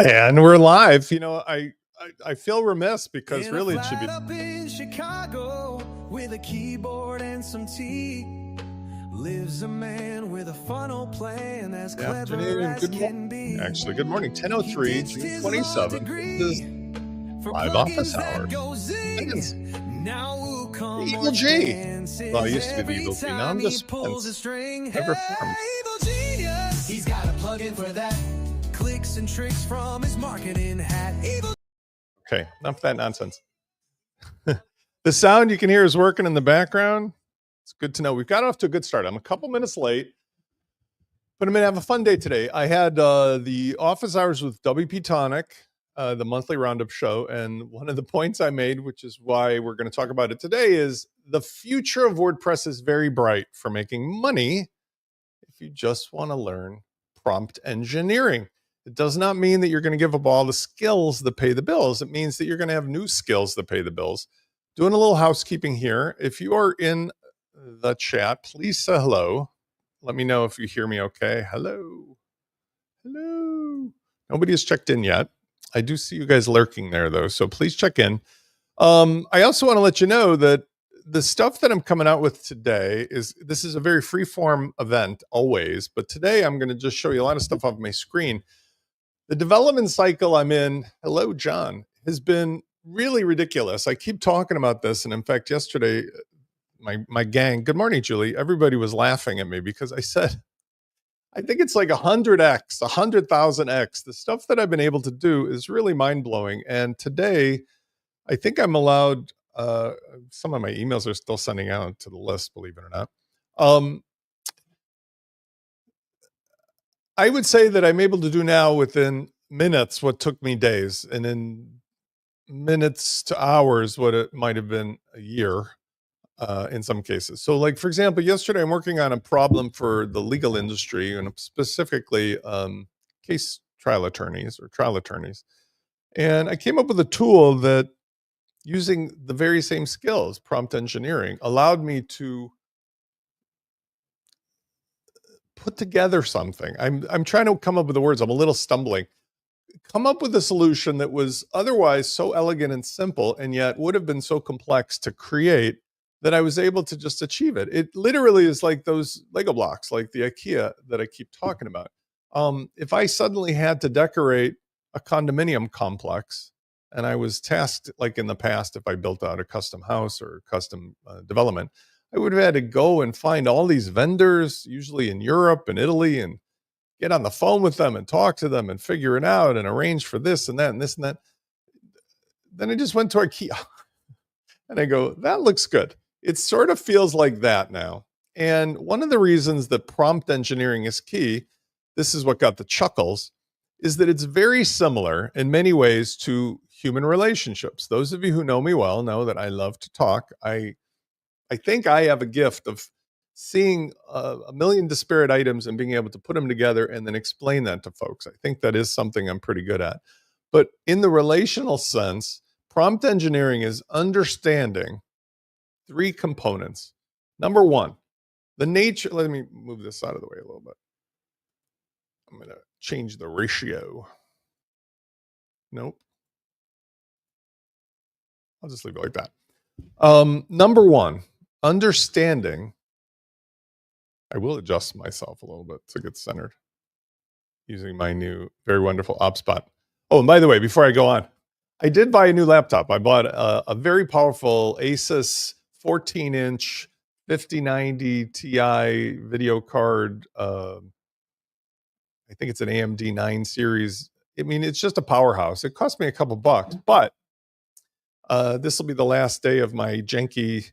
And we're live. You know, I feel remiss because really it should be up in Chicago with a keyboard and some tea. Lives a man with a funnel plan as clever as can be. Actually, good morning. 10:03, June 27th. This is Live Office Hours. Now we'll come Evil G. Well, I used to be the Evil G. Now I'm just Spence. Never formed. He's got a plug-in for that. Clicks and tricks from his marketing hat. Okay, enough of that nonsense. The sound you can hear is working in the background. It's good to know. We've got off to a good start. I'm a couple minutes late, but I'm going to have a fun day today. I had the office hours with WP Tonic, the monthly roundup show. And one of the points I made, which is why we're going to talk about it today, is the future of WordPress is very bright for making money if you just want to learn prompt engineering. It does not mean that you're going to give up all the skills that pay the bills. It means that you're going to have new skills that pay the bills. Doing a little housekeeping here. If you are in the chat, please say hello. Let me know if you hear me okay. Hello. Hello. Nobody has checked in yet. I do see you guys lurking there, though, so please check in. I also want to let you know that the stuff that I'm coming out with today this is a very free-form event always, but today I'm going to just show you a lot of stuff off my screen. The development cycle I'm in, hello, John, has been really ridiculous. I keep talking about this. And in fact, yesterday, my gang, good morning, Julie, everybody was laughing at me because I said, I think it's like 100x, 100,000x. The stuff that I've been able to do is really mind-blowing. And today, I think I'm allowed, some of my emails are still sending out to the list, believe it or not. I would say that I'm able to do now within minutes what took me days, and in minutes to hours what it might have been a year in some cases. So like, for example, yesterday I'm working on a problem for the legal industry, and specifically case trial attorneys or trial attorneys. And I came up with a tool that, using the very same skills, prompt engineering, allowed me to put together something. I'm trying to come up with the words. I'm a little stumbling. Come up with a solution that was otherwise so elegant and simple, and yet would have been so complex to create that I was able to just achieve it. It literally is like those Lego blocks, like the IKEA that I keep talking about. If I suddenly had to decorate a condominium complex, and I was tasked, like in the past, if I built out a custom house or custom development, I would have had to go and find all these vendors, usually in Europe and Italy, and get on the phone with them and talk to them and figure it out and arrange for this and that and this and that. Then I just went to IKEA and I go, that looks good. It sort of feels like that now. And one of the reasons that prompt engineering is key, this is what got the chuckles, is that it's very similar in many ways to human relationships. Those of you who know me well know that I love to talk. I think I have a gift of seeing a million disparate items and being able to put them together and then explain that to folks. I think that is something I'm pretty good at. But in the relational sense, prompt engineering is understanding three components. Number one, the nature. Let me move this out of the way a little bit. I'm going to change the ratio. Nope. I'll just leave it like that. Number one, understanding. I will adjust myself a little bit to get centered using my new, very wonderful OpSpot. Oh, and by the way, before I go on, I did buy a new laptop. I bought a very powerful Asus 14-inch 5090 Ti video card. I think it's an AMD 9 series. I mean, it's just a powerhouse. It cost me a couple bucks, but this will be the last day of my janky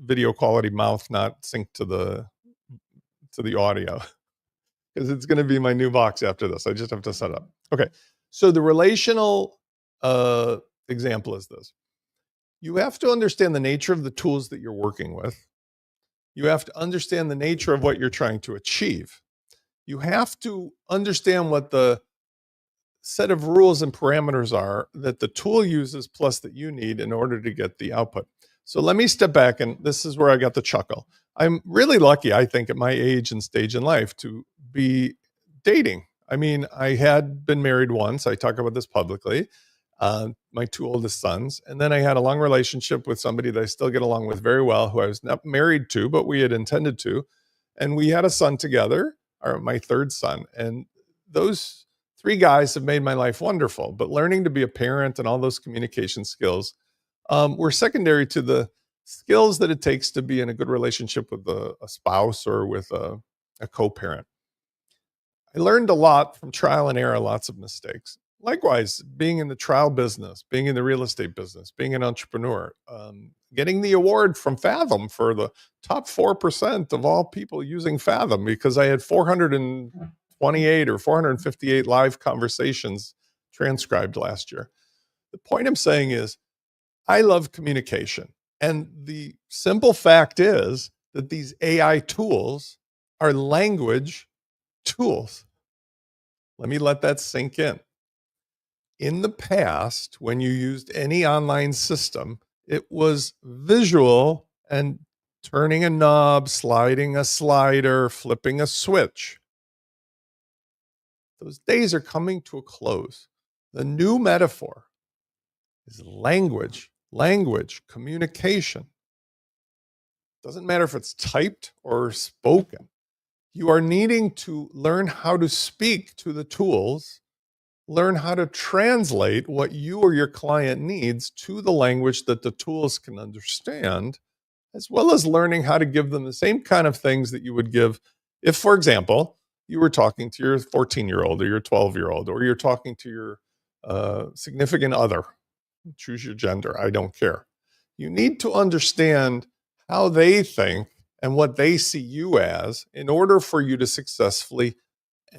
video quality mouth not synced to the audio, because it's going to be my new box after this. I just have to set up. Okay. So the relational example is this. You have to understand the nature of the tools that you're working with. You have to understand the nature of what you're trying to achieve. You have to understand what the set of rules and parameters are that the tool uses plus that you need in order to get the output. So let me step back, and this is where I got the chuckle. I'm really lucky, I think, at my age and stage in life to be dating. I mean, I had been married once. I talk about this publicly. My two oldest sons. And then I had a long relationship with somebody that I still get along with very well, who I was not married to, but we had intended to. And we had a son together, or my third son. And those three guys have made my life wonderful. But learning to be a parent and all those communication skills were secondary to the skills that it takes to be in a good relationship with a spouse or with a co-parent. I learned a lot from trial and error, lots of mistakes. Likewise, being in the trial business, being in the real estate business, being an entrepreneur, getting the award from Fathom for the top 4% of all people using Fathom, because I had 428 or 458 live conversations transcribed last year. The point I'm saying is, I love communication. And the simple fact is that these AI tools are language tools. Let me let that sink in. In the past, when you used any online system, it was visual and turning a knob, sliding a slider, flipping a switch. Those days are coming to a close. The new metaphor is language, communication. Doesn't matter if it's typed or spoken. You are needing to learn how to speak to the tools, learn how to translate what you or your client needs to the language that the tools can understand, as well as learning how to give them the same kind of things that you would give if, for example, you were talking to your 14-year-old or your 12-year-old, or you're talking to your significant other. Choose your gender, I don't care. You need to understand how they think and what they see you as in order for you to successfully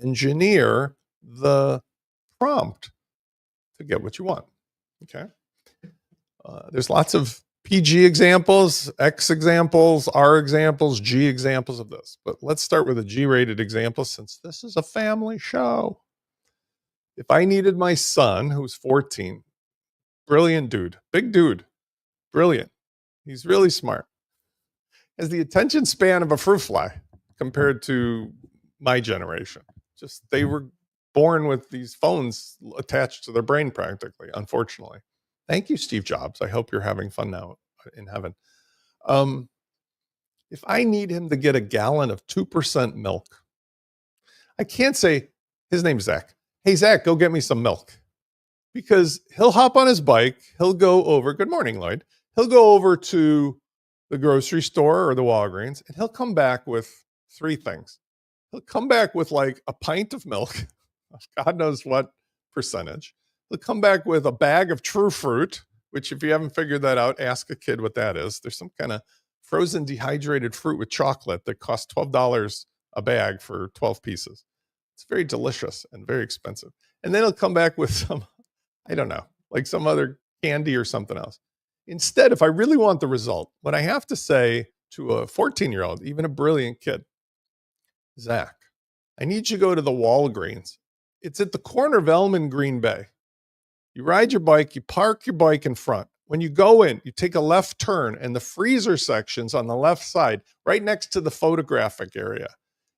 engineer the prompt to get what you want. Okay. There's lots of PG examples, X examples, R examples, G examples of this. But let's start with a G-rated example, since this is a family show. If I needed my son, who's 14, brilliant dude, big dude, brilliant. He's really smart. Has the attention span of a fruit fly compared to my generation. Just they were born with these phones attached to their brain practically, unfortunately. Thank you, Steve Jobs. I hope you're having fun now in heaven. If I need him to get a gallon of 2% milk, I can't say, his name's Zach. Hey, Zach, go get me some milk. Because he'll hop on his bike. He'll go over. Good morning, Lloyd. He'll go over to the grocery store or the Walgreens, and he'll come back with three things. He'll come back with like a pint of milk, God knows what percentage. He'll come back with a bag of true fruit, which if you haven't figured that out, ask a kid what that is. There's some kind of frozen dehydrated fruit with chocolate that costs $12 a bag for 12 pieces. It's very delicious and very expensive. And then he'll come back with some, I don't know, like some other candy or something else. Instead, if I really want the result, what I have to say to a 14-year-old, even a brilliant kid, Zach, I need you to go to the Walgreens. It's at the corner of Elm and Green Bay. You ride your bike, you park your bike in front. When you go in, you take a left turn, and the freezer section's on the left side, right next to the photographic area.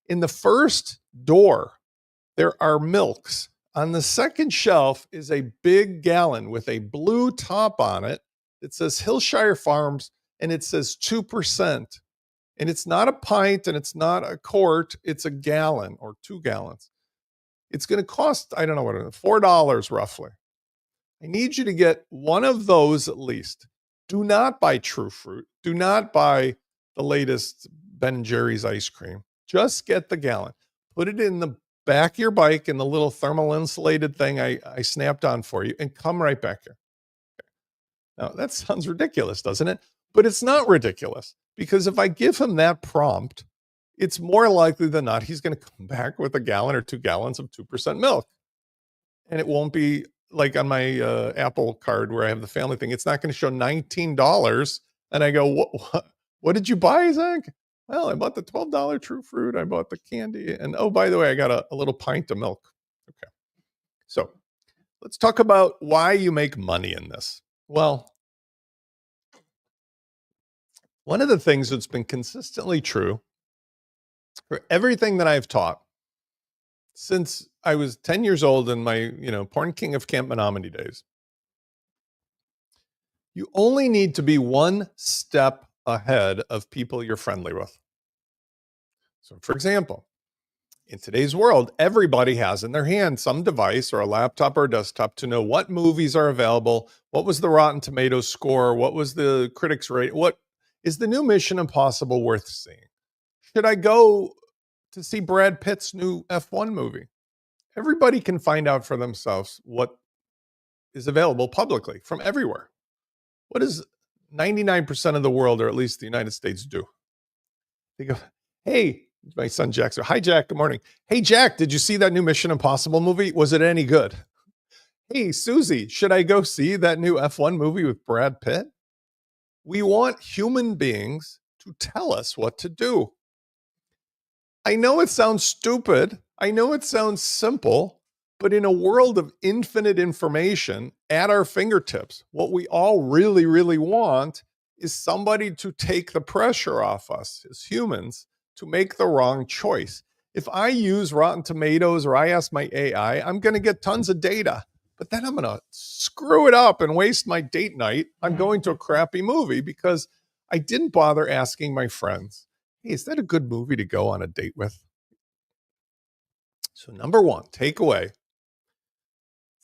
In the first door, there are milks. On the second shelf is a big gallon with a blue top on it. It says Hillshire Farms, and it says 2%. And it's not a pint and it's not a quart. It's a gallon or 2 gallons. It's going to cost, I don't know what it is, $4 roughly. I need you to get one of those at least. Do not buy True Fruit. Do not buy the latest Ben & Jerry's ice cream. Just get the gallon. Put it in the back of your bike in the little thermal insulated thing I snapped on for you, and come right back here. Now, that sounds ridiculous, doesn't it? But it's not ridiculous, because if I give him that prompt, it's more likely than not he's going to come back with a gallon or 2 gallons of 2% milk. And it won't be like on my Apple card where I have the family thing. It's not going to show $19. And I go, what did you buy, Zach? Well, I bought the $12 True Fruit. I bought the candy. And oh, by the way, I got a little pint of milk. Okay. So let's talk about why you make money in this. Well, one of the things that's been consistently true for everything that I've taught since I was 10 years old in my, Porn King of Camp Menominee days. You only need to be one step ahead of people you're friendly with. So, for example, in today's world, everybody has in their hand some device or a laptop or a desktop to know what movies are available, what was the Rotten Tomatoes score, what was the critics rate, what is the new Mission Impossible worth seeing? Should I go to see Brad Pitt's new F1 movie? Everybody can find out for themselves what is available publicly from everywhere. What does 99% of the world, or at least the United States, do? They go, hey, my son Jack. So, hi, Jack. Good morning. Hey, Jack, did you see that new Mission Impossible movie? Was it any good? Hey, Susie, should I go see that new F1 movie with Brad Pitt? We want human beings to tell us what to do. I know it sounds stupid. I know it sounds simple, but in a world of infinite information at our fingertips, what we all really, really want is somebody to take the pressure off us as humans to make the wrong choice. If I use Rotten Tomatoes or I ask my AI, I'm going to get tons of data, but then I'm going to screw it up and waste my date night. I'm going to a crappy movie because I didn't bother asking my friends, hey, is that a good movie to go on a date with? So number one, takeaway.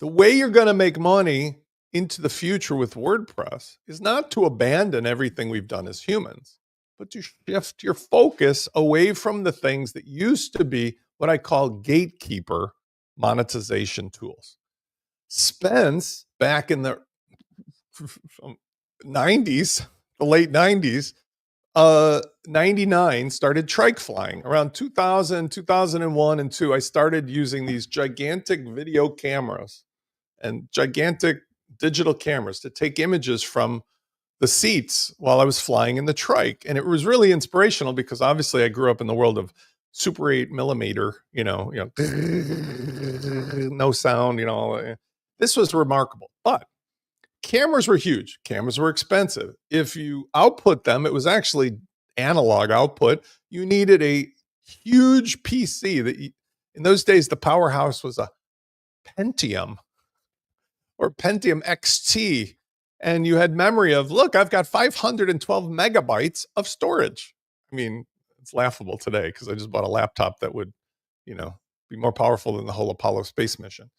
The way you're going to make money into the future with WordPress is not to abandon everything we've done as humans, but to shift your focus away from the things that used to be what I call gatekeeper monetization tools. Spence, back in the 90s, the late 90s, 99 started trike flying. Around 2000, 2001 and 2, I started using these gigantic video cameras and gigantic digital cameras to take images from the seats while I was flying in the trike. And it was really inspirational because obviously I grew up in the world of Super 8 millimeter, no sound, this was remarkable. But cameras were huge. Cameras were expensive. If you output them, it was actually analog output. You needed a huge PC that in those days, the powerhouse was a Pentium or Pentium XT. And you had memory of, look, I've got 512 megabytes of storage. I mean, it's laughable today because I just bought a laptop that would, be more powerful than the whole Apollo space mission.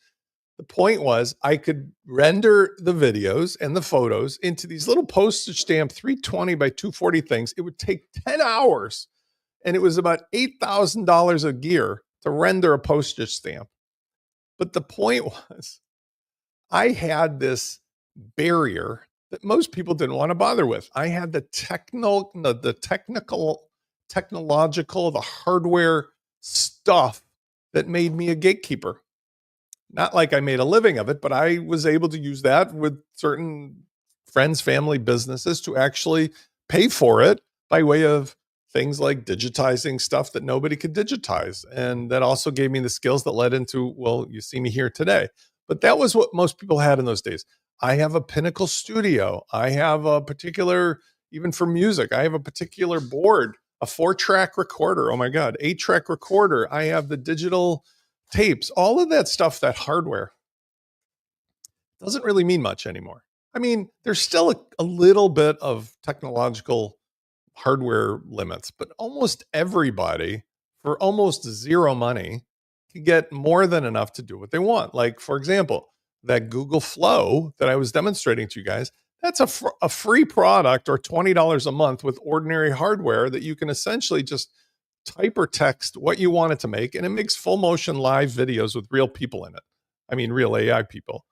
The point was I could render the videos and the photos into these little postage stamp 320 by 240 things. It would take 10 hours and it was about $8,000 of gear to render a postage stamp. But the point was I had this barrier that most people didn't want to bother with. I had the technological, the hardware stuff that made me a gatekeeper. Not like I made a living of it, but I was able to use that with certain friends, family, businesses to actually pay for it by way of things like digitizing stuff that nobody could digitize. And that also gave me the skills that led into, well, you see me here today. But that was what most people had in those days. I have a Pinnacle studio. I have a particular, even for music, I have a particular board, a 4-track recorder. Oh my God, 8-track recorder. I have the digital tapes, all of that stuff, that hardware doesn't really mean much anymore. I mean, there's still a little bit of technological hardware limits, but almost everybody for almost zero money can get more than enough to do what they want. Like, for example, that Google Flow that I was demonstrating to you guys, that's a free product or $20 a month with ordinary hardware that you can essentially just type or text what you want it to make, and it makes full motion live videos with real people in it. I mean, real AI people.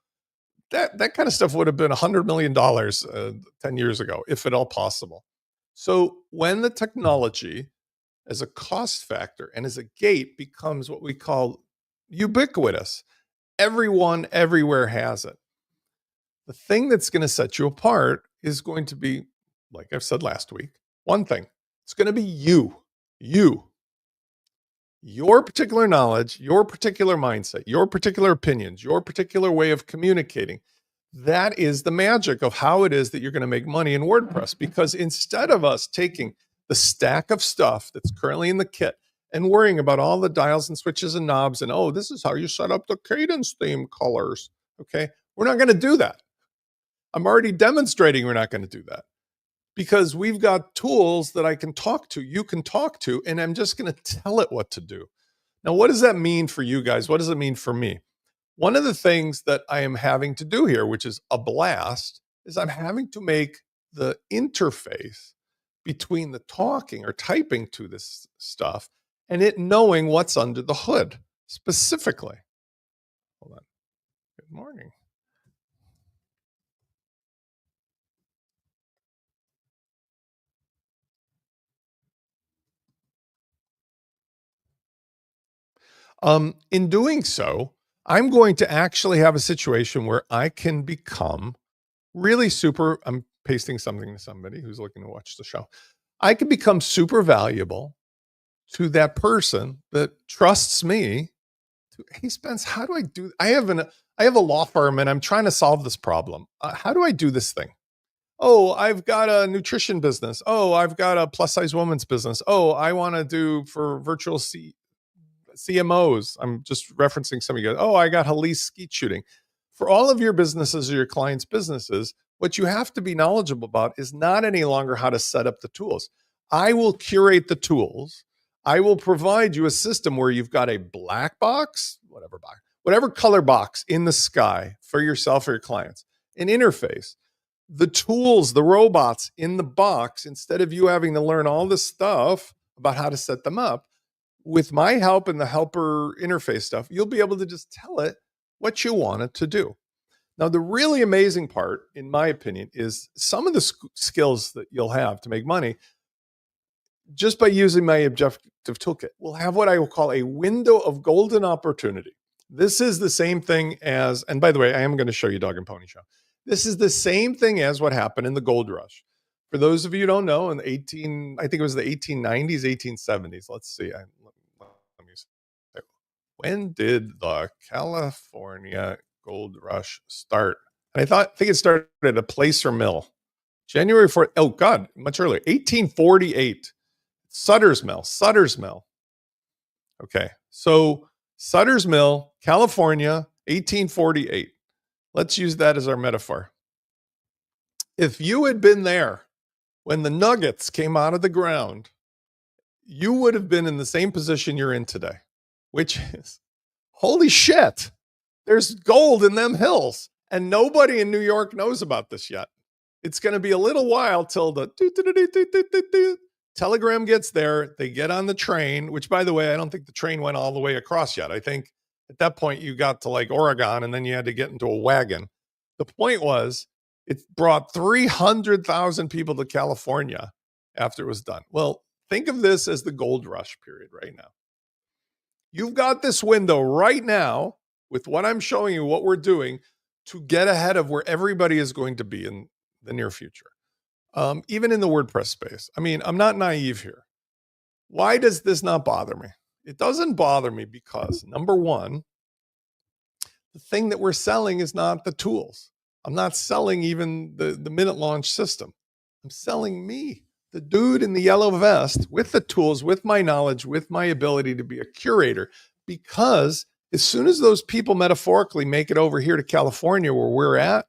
That kind of stuff would have been $100 million 10 years ago, if at all possible. So when the technology as a cost factor and as a gate becomes what we call ubiquitous, everyone everywhere has it. The thing that's going to set you apart is going to be, like I've said last week, one thing. It's going to be you, your particular knowledge, your particular mindset, your particular opinions, your particular way of communicating. That is the magic of how it is that you're going to make money in WordPress. Because instead of us taking the stack of stuff that's currently in the kit and worrying about all the dials and switches and knobs and, oh, this is how you set up the cadence theme colors. Okay. We're not going to do that. I'm already demonstrating we're not going to do that because we've got tools that I can talk to, you can talk to, and I'm just going to tell it what to do. Now, what does that mean for you guys? What does it mean for me? One of the things that I am having to do here, which is a blast, is I'm having to make the interface between the talking or typing to this stuff and it knowing what's under the hood specifically. Hold on. Good morning. In doing so, I'm going to actually have a situation where I can become really super. I'm pasting something to somebody who's looking to watch the show. I can become super valuable to that person that trusts me. Hey, Spence, how do I do? I have a law firm and I'm trying to solve this problem. How do I do this thing? Oh, I've got a nutrition business. Oh, I've got a plus size women's business. Oh, I want to do for virtual CMOs. I'm just referencing some of you guys. Oh, I got Halise skeet shooting. For all of your businesses or your clients' businesses, what you have to be knowledgeable about is not any longer how to set up the tools. I will curate the tools. I will provide you a system where you've got a black box, whatever color box in the sky for yourself or your clients, an interface, the tools, the robots in the box, instead of you having to learn all this stuff about how to set them up. With my help and the helper interface stuff, you'll be able to just tell it what you want it to do. Now, the really amazing part, in my opinion, is some of the skills that you'll have to make money just by using my objective toolkit will have what I will call a window of golden opportunity. This is the same thing as, and by the way, I am going to show you Dog and Pony Show. This is the same thing as what happened in the gold rush. For those of you who don't know, in I think it was the 1890s, 1870s. Let's see. Let me see. When did the California gold rush start? And I think it started at a placer mill. January 4th. Oh, God, much earlier. 1848. Sutter's Mill. Okay. So Sutter's Mill, California, 1848. Let's use that as our metaphor. If you had been there when the nuggets came out of the ground, you would have been in the same position you're in today, which is, holy shit, there's gold in them hills. And nobody in New York knows about this yet. It's going to be a little while till the telegram gets there. They get on the train, which, by the way, I don't think the train went all the way across yet. I think at that point you got to like Oregon and then you had to get into a wagon. The point was it brought 300,000 people to California after it was done. Well, think of this as the gold rush period right now. You've got this window right now with what I'm showing you, what we're doing to get ahead of where everybody is going to be in the near future. Even in the WordPress space. I mean, I'm not naive here. Why does this not bother me? It doesn't bother me because, number one, the thing that we're selling is not the tools. I'm not selling even the minute launch system. I'm selling me, the dude in the yellow vest with the tools, with my knowledge, with my ability to be a curator. Because as soon as those people metaphorically make it over here to California where we're at,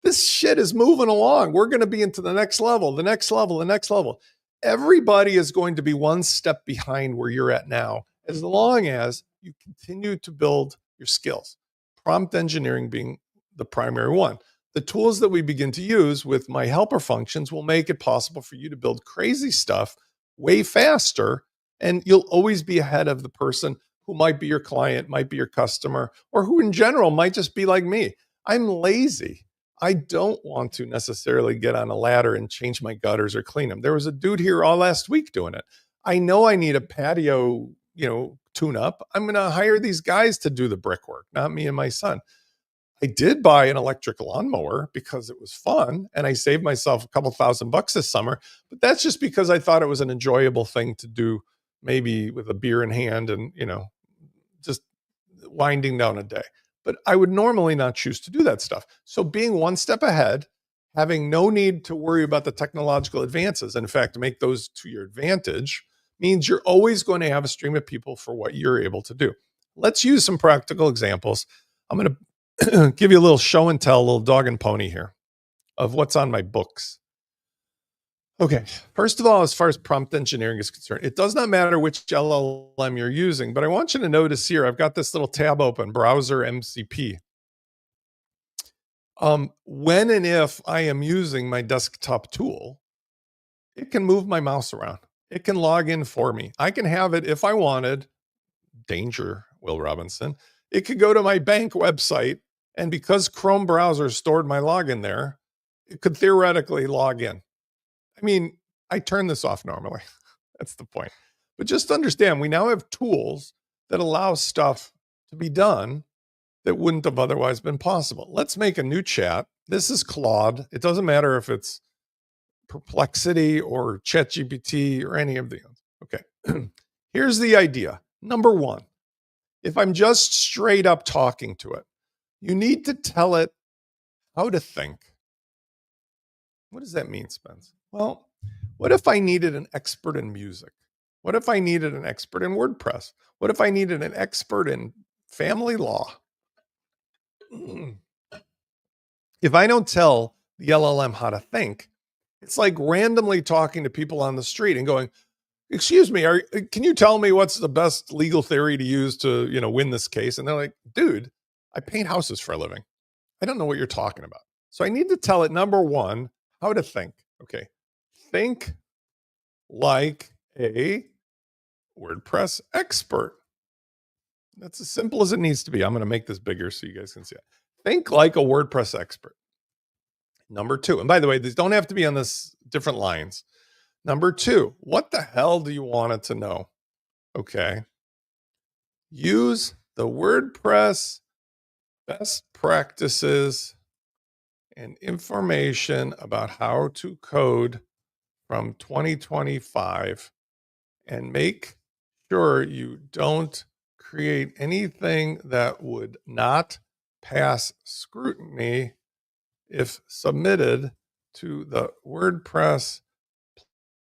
this shit is moving along. We're going to be into the next level, the next level, the next level. Everybody is going to be one step behind where you're at now, as long as you continue to build your skills. Prompt engineering being the primary one. The tools that we begin to use with my helper functions will make it possible for you to build crazy stuff way faster, and you'll always be ahead of the person who might be your client, might be your customer, or who in general might just be like me. I'm lazy. I don't want to necessarily get on a ladder and change my gutters or clean them. There was a dude here all last week doing it. I know I need a patio, tune up. I'm going to hire these guys to do the brickwork, not me and my son. I did buy an electric lawnmower because it was fun and I saved myself a couple $1,000 this summer, but that's just because I thought it was an enjoyable thing to do, maybe with a beer in hand and, just winding down a day. But I would normally not choose to do that stuff. So being one step ahead, having no need to worry about the technological advances, in fact, make those to your advantage means you're always going to have a stream of people for what you're able to do. Let's use some practical examples. I'm going to give you a little show and tell, a little dog and pony here of what's on my books. Okay, first of all, as far as prompt engineering is concerned, it does not matter which LLM you're using, but I want you to notice here, I've got this little tab open, Browser MCP. When and if I am using my desktop tool, it can move my mouse around. It can log in for me. I can have it if I wanted. Danger, Will Robinson. It could go to my bank website, and because Chrome browser stored my login there, it could theoretically log in. I mean, I turn this off normally. That's the point. But just understand, we now have tools that allow stuff to be done that wouldn't have otherwise been possible. Let's make a new chat. This is Claude. It doesn't matter if it's Perplexity or ChatGPT or any of the others. Okay. Here's the idea. Number one, if I'm just straight up talking to it, you need to tell it how to think. What does that mean, Spence? Well, what if I needed an expert in music? What if I needed an expert in WordPress? What if I needed an expert in family law? If I don't tell the LLM how to think, it's like randomly talking to people on the street and going, excuse me, can you tell me what's the best legal theory to use to, win this case? And they're like, dude, I paint houses for a living. I don't know what you're talking about. So I need to tell it, number one, how to think. Okay. Think like a WordPress expert. That's as simple as it needs to be. I'm going to make this bigger so you guys can see it. Think like a WordPress expert. Number two, and by the way, these don't have to be on this different lines. Number two, what the hell do you want it to know? Okay. Use the WordPress best practices and information about how to code from 2025 and make sure you don't create anything that would not pass scrutiny if submitted to the WordPress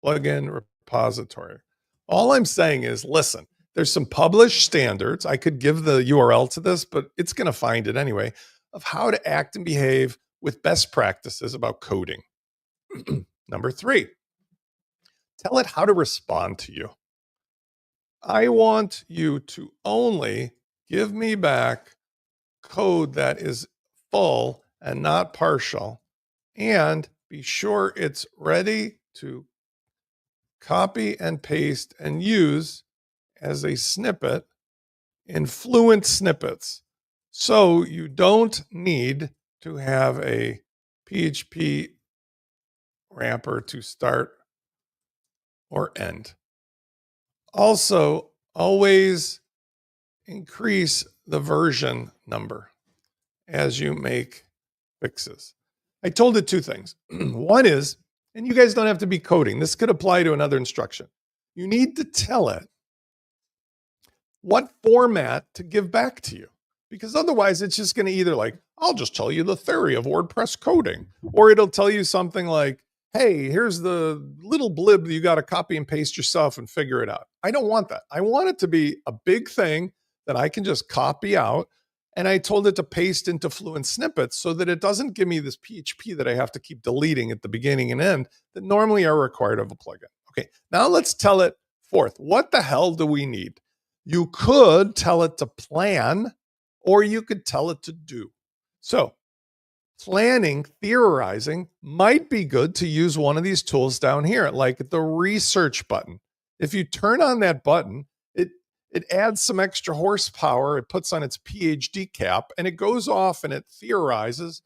plugin repository. All I'm saying is, listen, there's some published standards. I could give the URL to this, but it's going to find it anyway, of how to act and behave with best practices about coding. Number three, tell it how to respond to you. I want you to only give me back code that is full and not partial, and be sure it's ready to copy and paste and use as a snippet in fluent snippets. So you don't need to have a PHP wrapper to start or end. Also, always increase the version number as you make fixes. I told it two things. One is, and you guys don't have to be coding, this could apply to another instruction. You need to tell it what format to give back to you, because otherwise it's just going to either like, I'll just tell you the theory of WordPress coding, or it'll tell you something like, hey, here's the little blib that you got to copy and paste yourself and figure it out. I don't want that. I want it to be a big thing that I can just copy out. And I told it to paste into fluent snippets so that it doesn't give me this PHP that I have to keep deleting at the beginning and end that normally are required of a plugin. Okay, now let's tell it fourth. What the hell do we need? You could tell it to plan, or you could tell it to do. So planning, theorizing might be good to use one of these tools down here, like the research button. If you turn on that button, it adds some extra horsepower. It puts on its PhD cap and it goes off and it theorizes.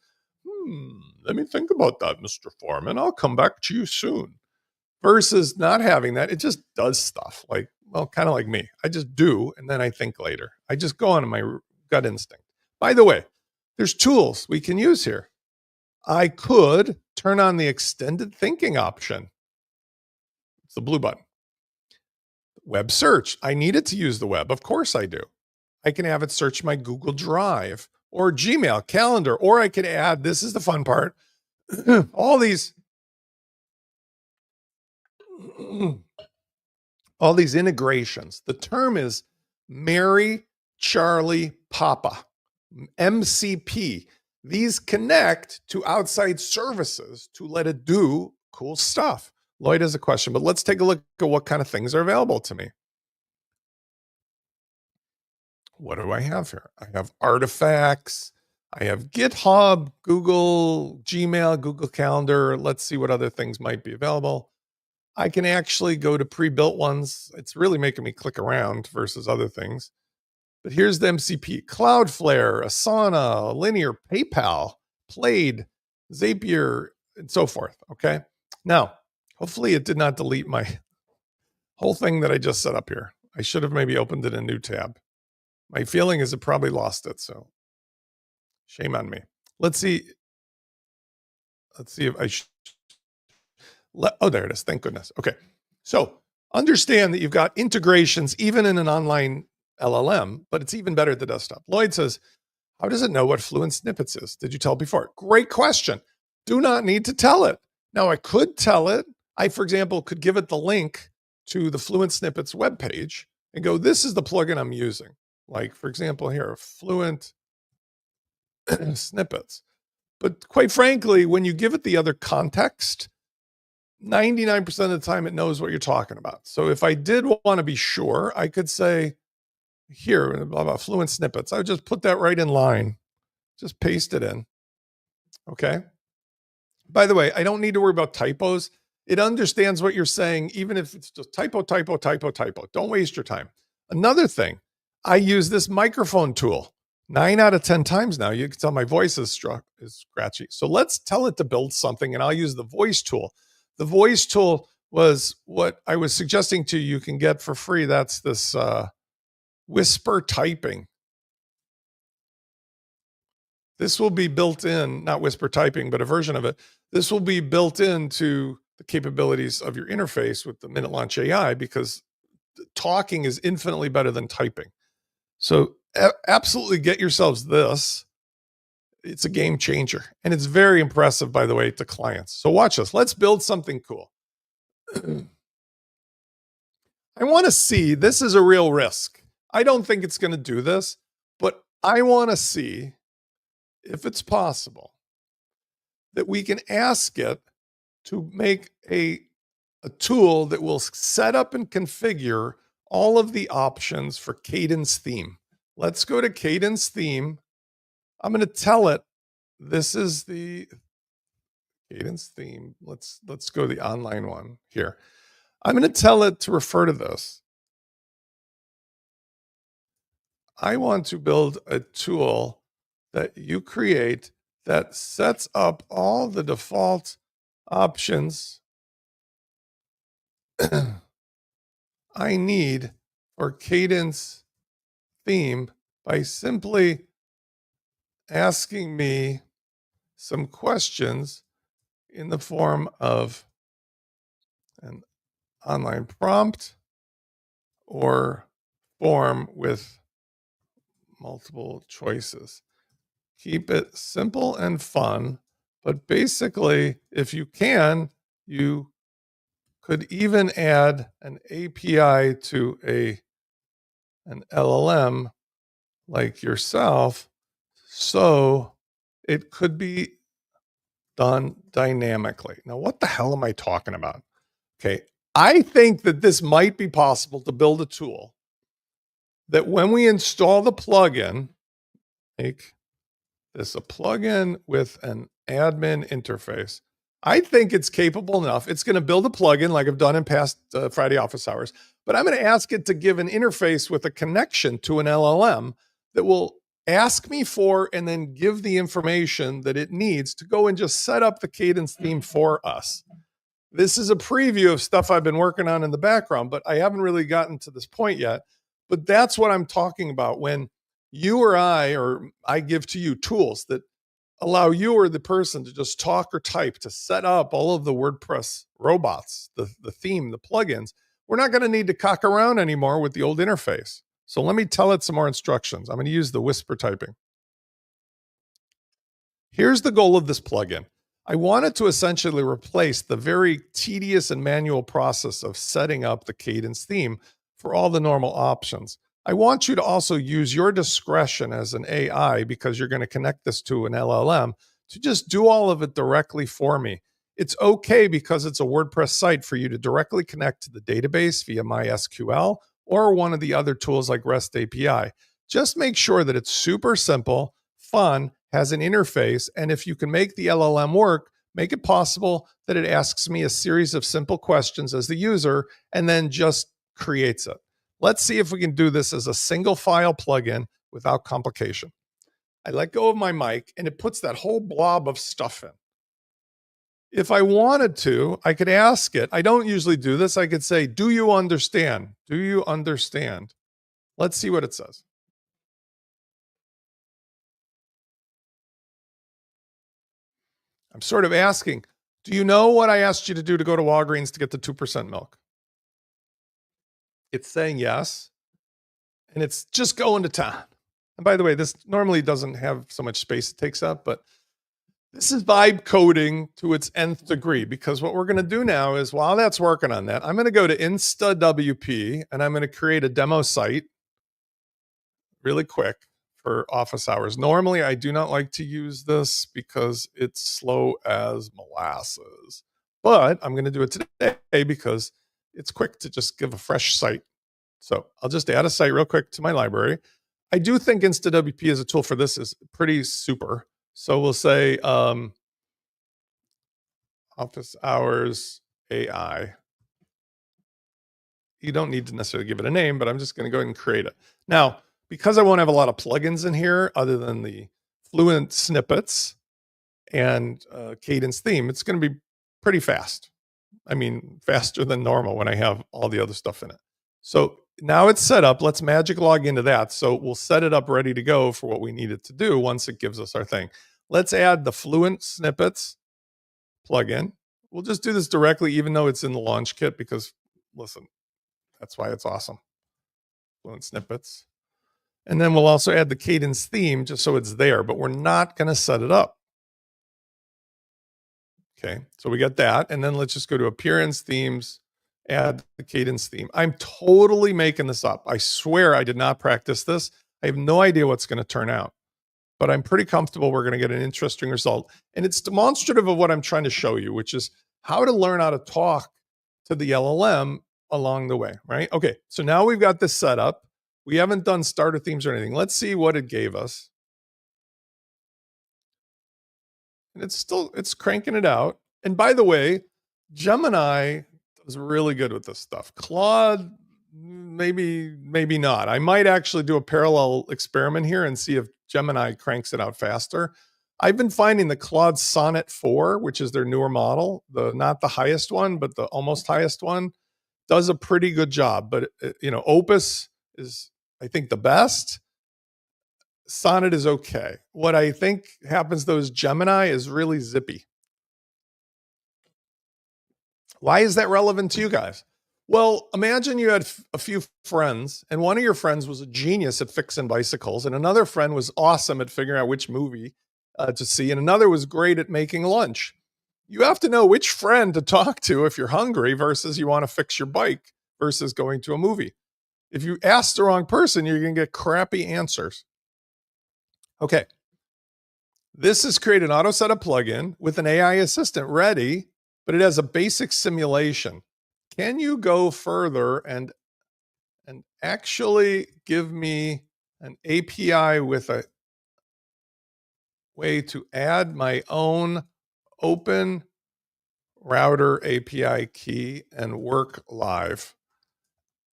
Let me think about that, Mr. Foreman. I'll come back to you soon. Versus not having that, it just does stuff like, well, kind of like me. I just do, and then I think later. I just go on my gut instinct. By the way, there's tools we can use here. I could turn on the extended thinking option. It's the blue button. Web search. I need it to use the web. Of course I do. I can have it search my Google Drive or Gmail, calendar, or I could add, this is the fun part, all these all these integrations. The term is Mary, Charlie, Papa, MCP. These connect to outside services to let it do cool stuff. Lloyd has a question, but let's take a look at what kind of things are available to me. What do I have here? I have artifacts. I have GitHub, Google, Gmail, Google Calendar. Let's see what other things might be available. I can actually go to pre-built ones. It's really making me click around versus other things. But here's the MCP: Cloudflare, Asana, Linear, PayPal, Plaid, Zapier, and so forth. Okay. Now, hopefully it did not delete my whole thing that I just set up here. I should have maybe opened it in a new tab. My feeling is it probably lost it. So shame on me. Let's see. Let's see if I should. Oh, there it is. Thank goodness. Okay. So understand that you've got integrations even in an online LLM, but it's even better at the desktop. Lloyd says, how does it know what Fluent Snippets is? Did you tell before? Great question. Do not need to tell it. Now I could tell it. I, for example, could give it the link to the Fluent Snippets webpage and go, this is the plugin I'm using. Like, for example, here, Fluent Snippets. But quite frankly, when you give it the other context, 99% of the time it knows what you're talking about. So if I did want to be sure, I could say here, blah, blah, Fluent Snippets. I would just put that right in line. Just paste it in. Okay. By the way, I don't need to worry about typos. It understands what you're saying, even if it's just typo, typo, typo, typo. Don't waste your time. Another thing, I use this microphone tool 9 out of 10 times now. You can tell my voice is scratchy. So let's tell it to build something, and I'll use the voice tool. The voice tool was what I was suggesting to you can get for free. That's this whisper typing. This will be built in, not whisper typing, but a version of it. This will be built into the capabilities of your interface with the Minute Launch AI, because talking is infinitely better than typing. So absolutely get yourselves this. It's a game changer. And it's very impressive, by the way, to clients. So watch this. Let's build something cool. I want to see, this is a real risk. I don't think it's going to do this, but I want to see if it's possible that we can ask it to make a tool that will set up and configure all of the options for Cadence theme. Let's go to Cadence theme. I'm going to tell it, this is the Cadence theme. Let's go to the online one here. I'm going to tell it to refer to this. I want to build a tool that you create that sets up all the default options I need for Cadence theme by simply asking me some questions in the form of an online prompt or form with multiple choices. Keep it simple and fun, but basically, if you can, you could even add an API to an LLM like yourself, so it could be done dynamically. Now, what the hell am I talking about? Okay, I think that this might be possible to build a tool that when we install the plugin, make this a plugin with an admin interface. I think it's capable enough. It's going to build a plugin like I've done in past Friday office hours, but I'm going to ask it to give an interface with a connection to an LLM that will ask me for and then give the information that it needs to go and just set up the Cadence theme for us. This is a preview of stuff I've been working on in the background, but I haven't really gotten to this point yet. But that's what I'm talking about when you or I give to you tools that allow you or the person to just talk or type to set up all of the WordPress robots, the theme, the plugins. We're not going to need to cock around anymore with the old interface. So let me tell it some more instructions. I'm going to use the whisper typing. Here's the goal of this plugin. I wanted to essentially replace the very tedious and manual process of setting up the Cadence theme for all the normal options. I want you to also use your discretion as an AI, because you're going to connect this to an LLM, to just do all of it directly for me. It's okay, because it's a WordPress site, for you to directly connect to the database via MySQL or one of the other tools like REST API. Just make sure that it's super simple, fun, has an interface, and if you can make the LLM work, make it possible that it asks me a series of simple questions as the user and then just creates it. Let's see if we can do this as a single file plugin without complication. I let go of my mic and it puts that whole blob of stuff in. If I wanted to, I could ask it. I don't usually do this. I could say, do you understand? Do you understand? Let's see what it says. I'm sort of asking, do you know what I asked you to do to go to Walgreens to get the 2% milk? It's saying yes, and it's just going to town. And by the way, this normally doesn't have so much space it takes up, but this is vibe coding to its nth degree, because what we're going to do now is, while that's working on that, I'm going to go to InstaWP and I'm going to create a demo site really quick for office hours. Normally, I do not like to use this because it's slow as molasses, but I'm going to do it today because it's quick to just give a fresh site. So I'll just add a site real quick to my library. I do think InstaWP as a tool for this is pretty super. So we'll say office hours AI. You don't need to necessarily give it a name, but I'm just going to go ahead and create it. Now, because I won't have a lot of plugins in here other than the Fluent snippets and Cadence theme, it's going to be pretty fast. I mean, faster than normal when I have all the other stuff in it. So now it's set up. Let's magic log into that. So we'll set it up ready to go for what we need it to do once it gives us our thing. Let's add the Fluent snippets plugin. We'll just do this directly, even though it's in the launch kit, because listen, that's why it's awesome. Fluent snippets. And then we'll also add the Cadence theme just so it's there, but we're not going to set it up. Okay, so we got that. And then let's just go to Appearance Themes, add the Cadence theme. I'm totally making this up. I swear I did not practice this. I have no idea what's going to turn out, but I'm pretty comfortable we're going to get an interesting result. And it's demonstrative of what I'm trying to show you, which is how to learn how to talk to the LLM along the way, right? Okay, so now we've got this set up. We haven't done starter themes or anything. Let's see what it gave us. And it's cranking it out. And by the way, Gemini is really good with this stuff. Claude, maybe not. I might actually do a parallel experiment here and see if Gemini cranks it out faster. I've been finding the Claude Sonnet 4, which is their newer model, not the highest one, but the almost highest one, does a pretty good job. But Opus is, I think, the best. Sonnet is okay. What I think happens though is Gemini is really zippy. Why is that relevant to you guys? Well, imagine you had a few friends, and one of your friends was a genius at fixing bicycles, and another friend was awesome at figuring out which movie to see, and another was great at making lunch. You have to know which friend to talk to if you're hungry versus you want to fix your bike versus going to a movie. If you ask the wrong person, you're going to get crappy answers. Okay. This is create an auto setup plugin with an AI assistant ready, but it has a basic simulation. Can you go further and actually give me an API with a way to add my own open router API key and work live?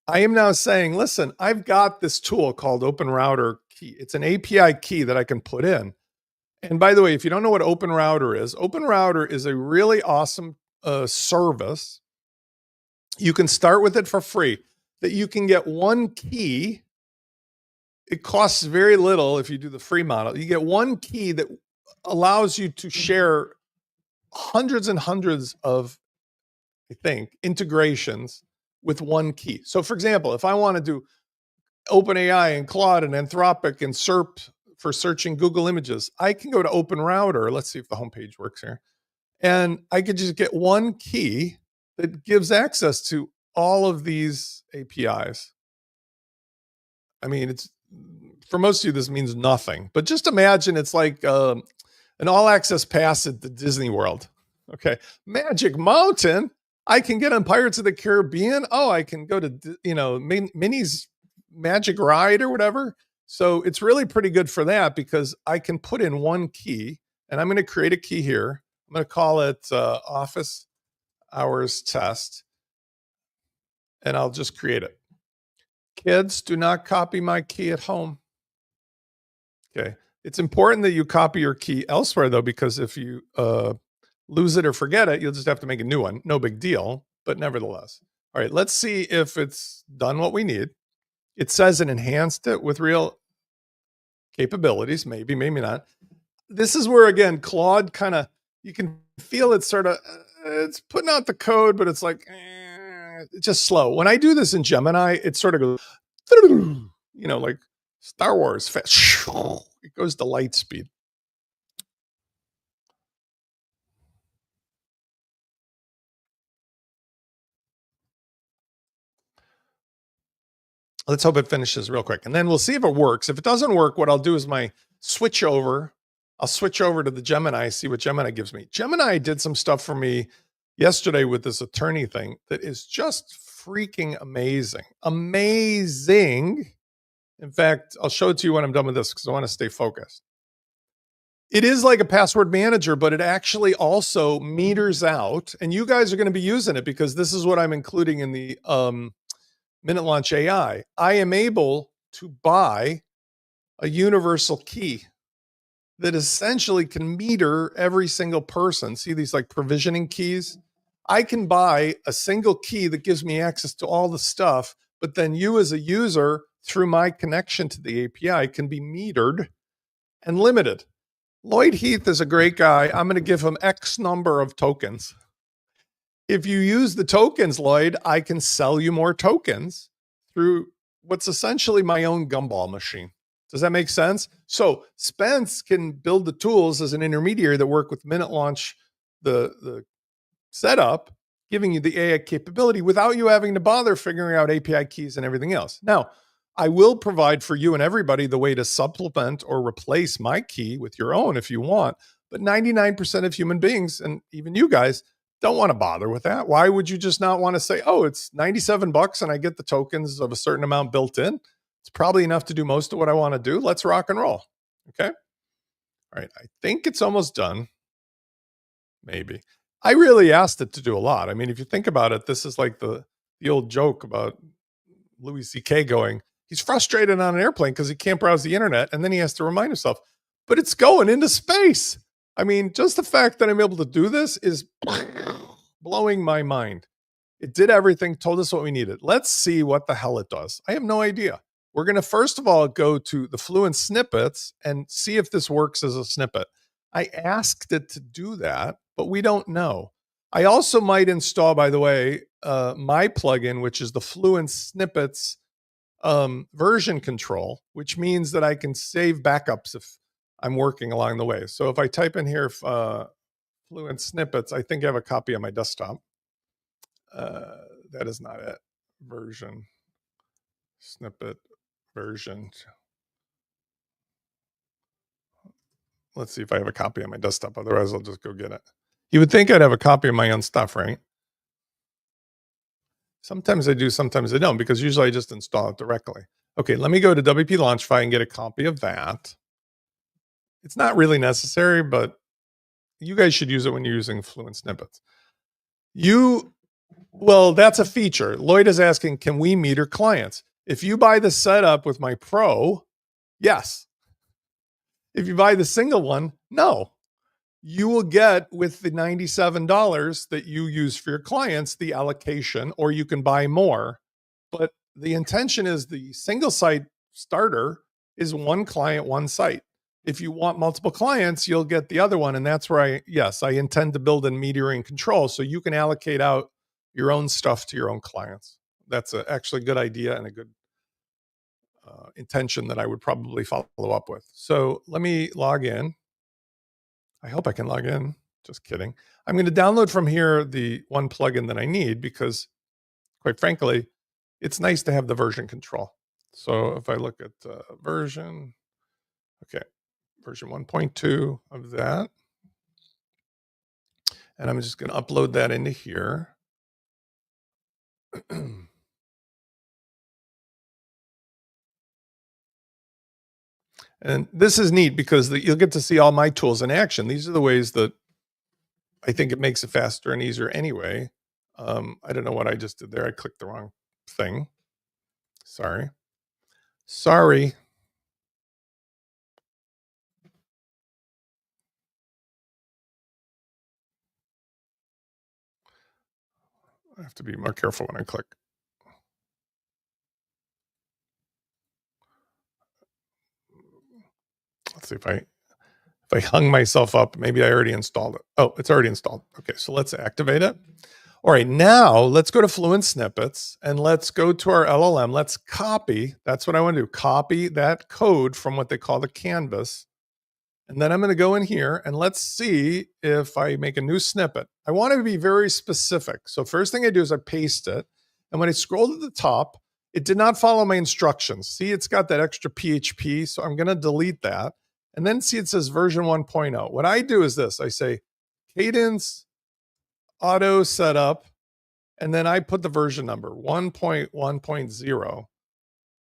I am now saying, listen, I've got this tool called Open Router Key. It's an API key that I can put in. And by the way, if you don't know what Open Router is a really awesome service. You can start with it for free, that you can get one key. It costs very little if you do the free model. You get one key that allows you to share hundreds and hundreds of, I think, integrations with one key. So for example, if I want to do OpenAI and Claude and Anthropic and SERP for searching Google images, I can go to Open Router. Let's see if the homepage works here. And I could just get one key that gives access to all of these APIs. I mean, it's for most of you, this means nothing, but just imagine it's like an all access pass at the Disney World. Okay. Magic Mountain. I can get on Pirates of the Caribbean. Oh, I can go to, Minnie's Magic Ride or whatever. So it's really pretty good for that because I can put in one key and I'm going to create a key here. I'm going to call it office hours test and I'll just create it. Kids, do not copy my key at home. Okay. It's important that you copy your key elsewhere though, because if you lose it or forget it, you'll just have to make a new one. No big deal, but nevertheless. All right, let's see if it's done what we need. It says it enhanced it with real capabilities, maybe, maybe not. This is where, again, Claude kind of, you can feel it sort of, it's putting out the code, but it's like, it's just slow. When I do this in Gemini, it sort of goes, like Star Wars fast. It goes to light speed. Let's hope it finishes real quick. And then we'll see if it works. If it doesn't work, what I'll do is I'll switch over to the Gemini, see what Gemini gives me. Gemini did some stuff for me yesterday with this attorney thing that is just freaking amazing. Amazing. In fact, I'll show it to you when I'm done with this because I want to stay focused. It is like a password manager, but it actually also meters out, and you guys are going to be using it because this is what I'm including in the Minute Launch AI. I am able to buy a universal key that essentially can meter every single person. See these like provisioning keys? I can buy a single key that gives me access to all the stuff, but then you as a user, through my connection to the API, can be metered and limited. Lloyd Heath is a great guy. I'm going to give him X number of tokens. If you use the tokens, Lloyd, I can sell you more tokens through what's essentially my own gumball machine. Does that make sense? So Spence can build the tools as an intermediary that work with Minute Launch, the setup, giving you the AI capability without you having to bother figuring out API keys and everything else. Now, I will provide for you and everybody the way to supplement or replace my key with your own if you want. But 99% of human beings, and even you guys, don't want to bother with that. Why would you just not want to say, oh, it's $97 and I get the tokens of a certain amount built in? It's probably enough to do most of what I want to do. Let's rock and roll. Okay. All right. I think it's almost done. Maybe. I really asked it to do a lot. I mean, if you think about it, this is like the old joke about Louis C.K. going, he's frustrated on an airplane because he can't browse the internet. And then he has to remind himself, but it's going into space. I mean, just the fact that I'm able to do this is blowing my mind. It did everything, told us what we needed. Let's see what the hell it does. I have no idea. We're going to first of all go to the Fluent snippets and see if this works as a snippet. I asked it to do that, but we don't know. I also might install, by the way, my plugin, which is the Fluent snippets version control, which means that I can save backups if I'm working along the way. So if I type in here Fluent snippets, I think I have a copy on my desktop. That is not it. Version, snippet, version. Let's see if I have a copy on my desktop. Otherwise, I'll just go get it. You would think I'd have a copy of my own stuff, right? Sometimes I do, sometimes I don't, because usually I just install it directly. Okay, let me go to WP Launchify and get a copy of that. It's not really necessary, but you guys should use it when you're using Fluent snippets. Well, that's a feature. Lloyd is asking, can we meter clients? If you buy the setup with my Pro, yes. If you buy the single one, no. You will get with the $97 that you use for your clients, the allocation, or you can buy more. But the intention is the single site starter is one client, one site. If you want multiple clients, you'll get the other one. And that's where I intend to build in metering control so you can allocate out your own stuff to your own clients. That's actually a good idea and a good intention that I would probably follow up with. So let me log in. I hope I can log in Just kidding. I'm going to download from here the one plugin that I need because, quite frankly, it's nice to have the version control. So if I look at version 1.2 of that, and I'm just going to upload that into here. And this is neat because you'll get to see all my tools in action. These are the ways that I think it makes it faster and easier anyway. I don't know what I just did there. I clicked the wrong thing. Sorry. I have to be more careful when I click. Let's see if I hung myself up, maybe I already installed it. Oh, it's already installed. Okay, so let's activate it. All right, now let's go to Fluent Snippets and let's go to our LLM. Let's copy. That's what I want to do. Copy that code from what they call the canvas. And then I'm going to go in here and let's see if I make a new snippet. I want to be very specific. So first thing I do is I paste it. And when I scroll to the top, it did not follow my instructions. See, it's got that extra PHP. So I'm going to delete that. And then see, it says version 1.0. What I do is this. I say cadence auto setup. And then I put the version number 1.1.0,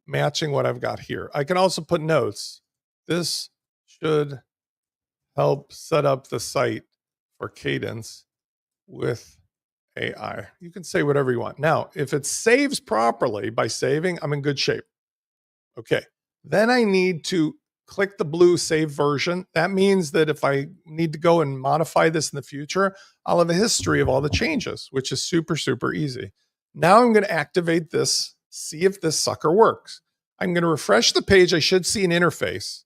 matching what I've got here. I can also put notes. This should help set up the site for cadence with AI. You can say whatever you want. Now, if it saves properly by saving, I'm in good shape. Okay. Then I need to click the blue save version. That means that if I need to go and modify this in the future, I'll have a history of all the changes, which is super, super easy. Now I'm going to activate this, see if this sucker works. I'm going to refresh the page. I should see an interface.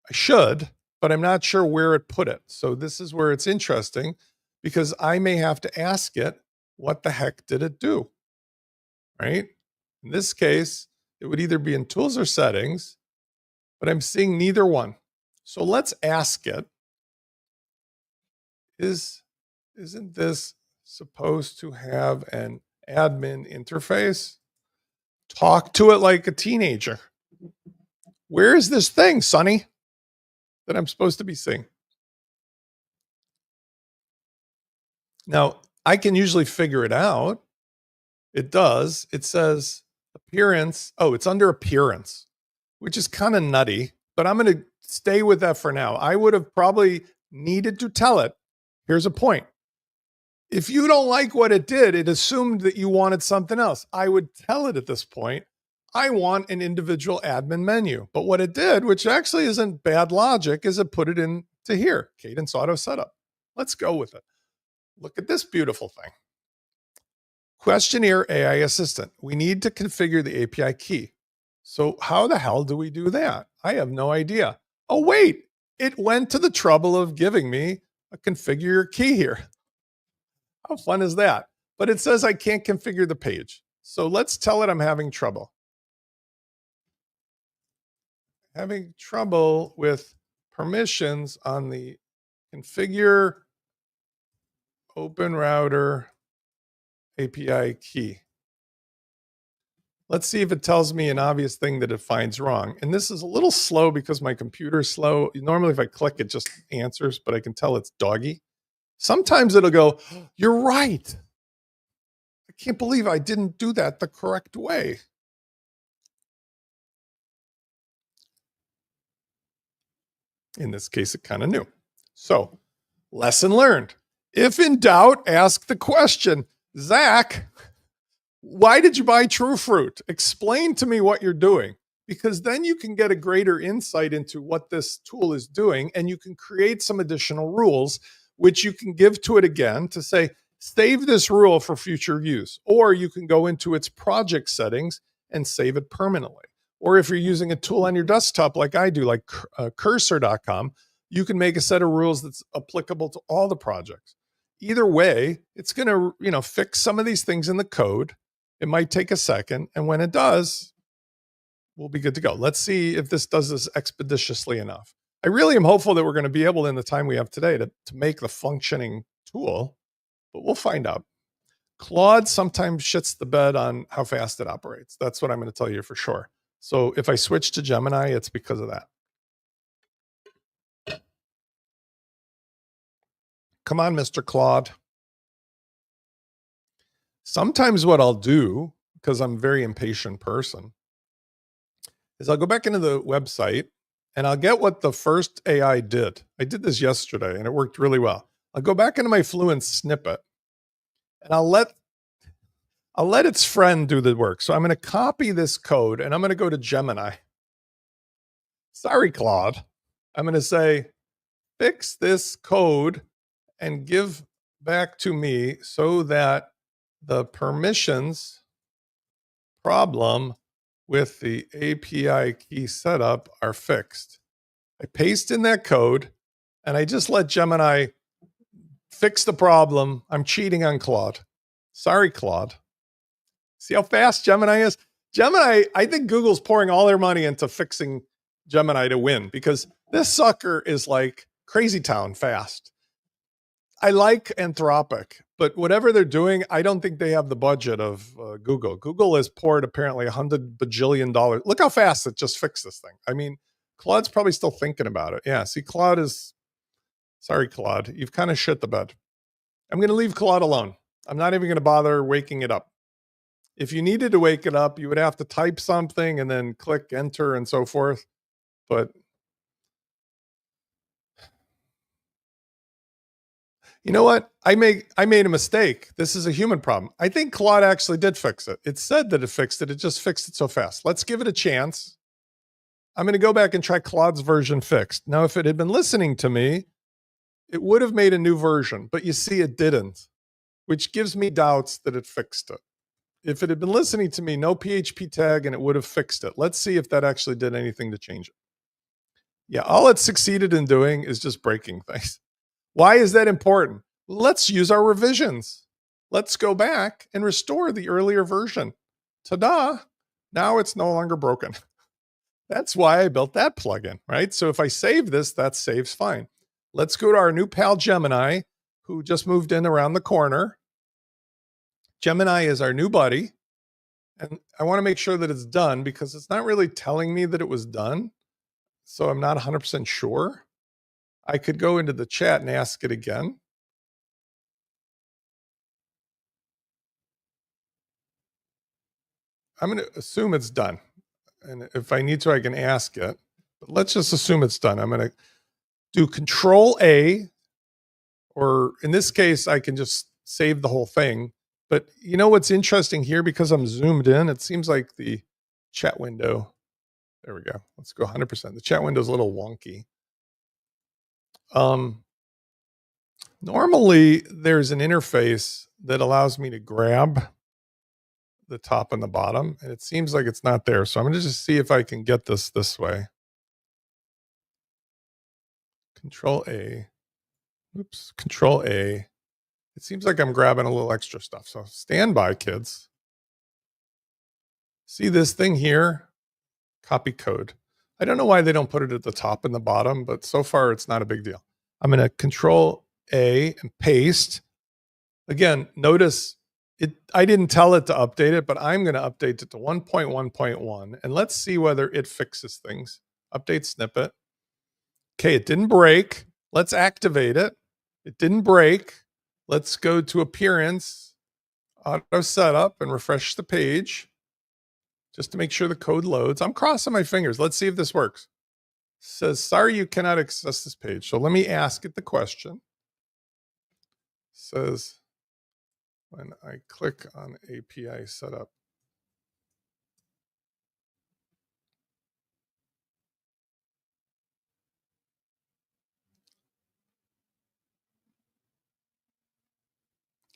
I should, but I'm not sure where it put it. So this is where it's interesting because I may have to ask it, what the heck did it do? Right? In this case, it would either be in tools or settings, but I'm seeing neither one. So let's ask it, isn't this supposed to have an admin interface? Talk to it like a teenager. Where is this thing, Sonny, that I'm supposed to be seeing? Now, I can usually figure it out. It does. It says appearance. Oh, it's under appearance, which is kind of nutty, but I'm going to stay with that for now. I would have probably needed to tell it. Here's a point. If you don't like what it did, it assumed that you wanted something else. I would tell it at this point, I want an individual admin menu. But what it did, which actually isn't bad logic, is it put it into here, Cadence Auto Setup. Let's go with it. Look at this beautiful thing. Questionnaire AI Assistant. We need to configure the API key. So how the hell do we do that? I have no idea. Oh, wait, it went to the trouble of giving me a configure your key here. How fun is that? But it says I can't configure the page. So let's tell it I'm having trouble. Having trouble with permissions on the configure open router API key. Let's see if it tells me an obvious thing that it finds wrong. And this is a little slow because my computer's slow. Normally, if I click, it just answers, but I can tell it's doggy. Sometimes it'll go, you're right. I can't believe I didn't do that the correct way. In this case, it kind of knew. So, lesson learned. If in doubt, ask the question, Zach, why did you buy True Fruit? Explain to me what you're doing, because then you can get a greater insight into what this tool is doing, and you can create some additional rules, which you can give to it again to say, save this rule for future use, or you can go into its project settings and save it permanently. Or if you're using a tool on your desktop like I do, like cursor.com, you can make a set of rules that's applicable to all the projects. Either way, it's going to, fix some of these things in the code. It might take a second, and when it does, we'll be good to go. Let's see if this does this expeditiously enough. I really am hopeful that we're going to be able in the time we have today to make the functioning tool, but we'll find out. Claude sometimes shits the bed on how fast it operates. That's what I'm going to tell you for sure. So if I switch to Gemini, it's because of that. Come on, Mr. Claude. Sometimes what I'll do, because I'm a very impatient person, is I'll go back into the website and I'll get what the first AI did. I did this yesterday and it worked really well. I'll go back into my Fluent snippet and I'll let its friend do the work. So I'm going to copy this code and I'm going to go to Gemini. Sorry, Claude. I'm going to say, fix this code and give back to me so that the permissions problem with the API key setup are fixed. I paste in that code and I just let Gemini fix the problem. I'm cheating on Claude. Sorry, Claude. See how fast Gemini is? Gemini, I think Google's pouring all their money into fixing Gemini to win because this sucker is like crazy town fast. I like Anthropic, but whatever they're doing, I don't think they have the budget of Google. Google has poured apparently $100 bajillion. Look how fast it just fixed this thing. I mean, Claude's probably still thinking about it. Yeah, see, Claude is, sorry, Claude, you've kind of shit the bed. I'm going to leave Claude alone. I'm not even going to bother waking it up. If you needed to wake it up, you would have to type something and then click enter and so forth. But you know what? I made a mistake. This is a human problem. I think Claude actually did fix it. It said that it fixed it. It just fixed it so fast. Let's give it a chance. I'm going to go back and try Claude's version fixed. Now, if it had been listening to me, it would have made a new version, but you see it didn't, which gives me doubts that it fixed it. If it had been listening to me, no PHP tag, and it would have fixed it. Let's see if that actually did anything to change it. Yeah, all it succeeded in doing is just breaking things. Why is that important? Let's use our revisions. Let's go back and restore the earlier version. Ta-da! Now it's no longer broken. That's why I built that plugin, right? So if I save this, that saves fine. Let's go to our new pal Gemini, who just moved in around the corner. Gemini is our new buddy. And I want to make sure that it's done because it's not really telling me that it was done. So I'm not 100% sure. I could go into the chat and ask it again. I'm going to assume it's done. And if I need to, I can ask it. But let's just assume it's done. I'm going to do Control A, or in this case, I can just save the whole thing. But you know what's interesting here? Because I'm zoomed in, it seems like the chat window, there we go. Let's go 100%. The chat window is a little wonky. Normally, there's an interface that allows me to grab the top and the bottom, and it seems like it's not there. So I'm going to just see if I can get this way. Control A. Oops, Control A. It seems like I'm grabbing a little extra stuff. So stand by, kids. See this thing here? Copy code. I don't know why they don't put it at the top and the bottom, but so far it's not a big deal. I'm going to Control A and paste. Again, notice I didn't tell it to update it, but I'm going to update it to 1.1.1. And let's see whether it fixes things. Update snippet. Okay, it didn't break. Let's activate it. It didn't break. Let's go to appearance, auto setup, and refresh the page just to make sure the code loads. I'm crossing my fingers. Let's see if this works. It says, sorry, you cannot access this page. So let me ask it the question. It says, when I click on API setup,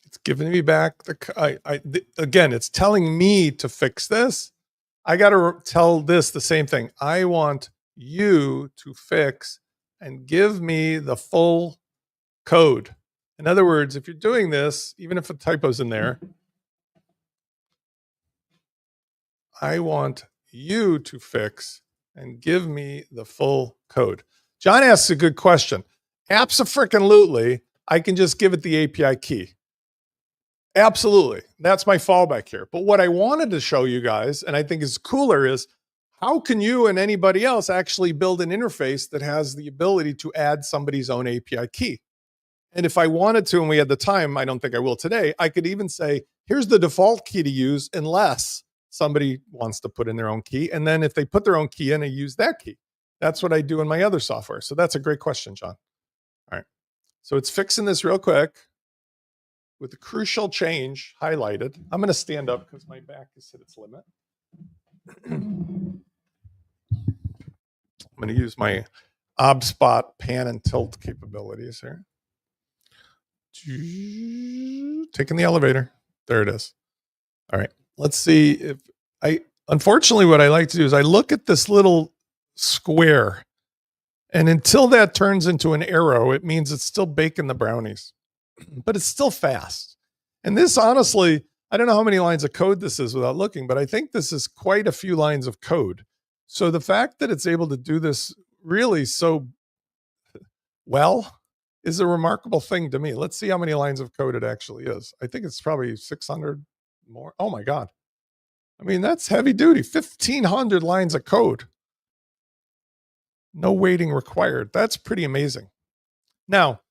it's giving me back again, it's telling me to fix this. I got to tell this the same thing. I want you to fix and give me the full code. In other words, if you're doing this, even if a typo's in there, I want you to fix and give me the full code. John asks a good question. Abso-freaking-lutely, I can just give it the API key. Absolutely. That's my fallback here. But what I wanted to show you guys, and I think is cooler, is how can you and anybody else actually build an interface that has the ability to add somebody's own API key? And if I wanted to, and we had the time, I don't think I will today, I could even say, here's the default key to use unless somebody wants to put in their own key. And then if they put their own key in, I use that key. That's what I do in my other software. So that's a great question, John. All right. So it's fixing this real quick with the crucial change highlighted. I'm going to stand up because my back has hit its limit. I'm going to use my ObSpot pan and tilt capabilities here. Taking the elevator. There it is. All right. Let's see if unfortunately, what I like to do is I look at this little square, and until that turns into an arrow, it means it's still baking the brownies, but it's still fast. And this, honestly, I don't know how many lines of code this is without looking, but I think this is quite a few lines of code. So the fact that it's able to do this really so well is a remarkable thing to me. Let's see how many lines of code it actually is. I think it's probably 600 more. Oh my God. I mean, that's heavy duty, 1,500 lines of code. No waiting required. That's pretty amazing. Now,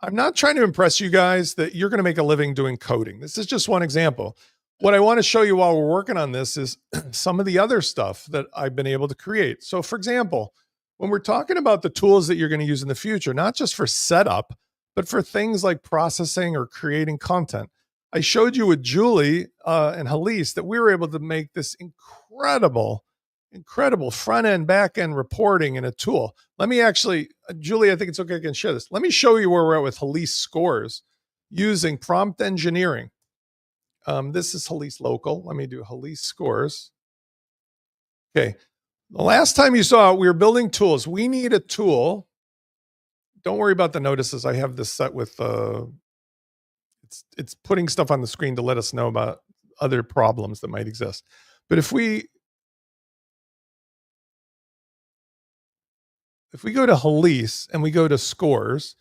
I'm not trying to impress you guys that you're going to make a living doing coding. This is just one example. What I want to show you while we're working on this is some of the other stuff that I've been able to create. So for example, when we're talking about the tools that you're going to use in the future, not just for setup, but for things like processing or creating content, I showed you with Julie and Halise that we were able to make this incredible front-end, back-end reporting in a tool. Let me actually, Julie, I think it's okay, I can share this. Let me show you where we're at with Halise scores using prompt engineering. This is Halise local. Let me do Halise scores. Okay. The last time you saw it, we were building tools. We need a tool. Don't worry about the notices. I have this set with, it's putting stuff on the screen to let us know about other problems that might exist. But if we go to Halise and we go to scores,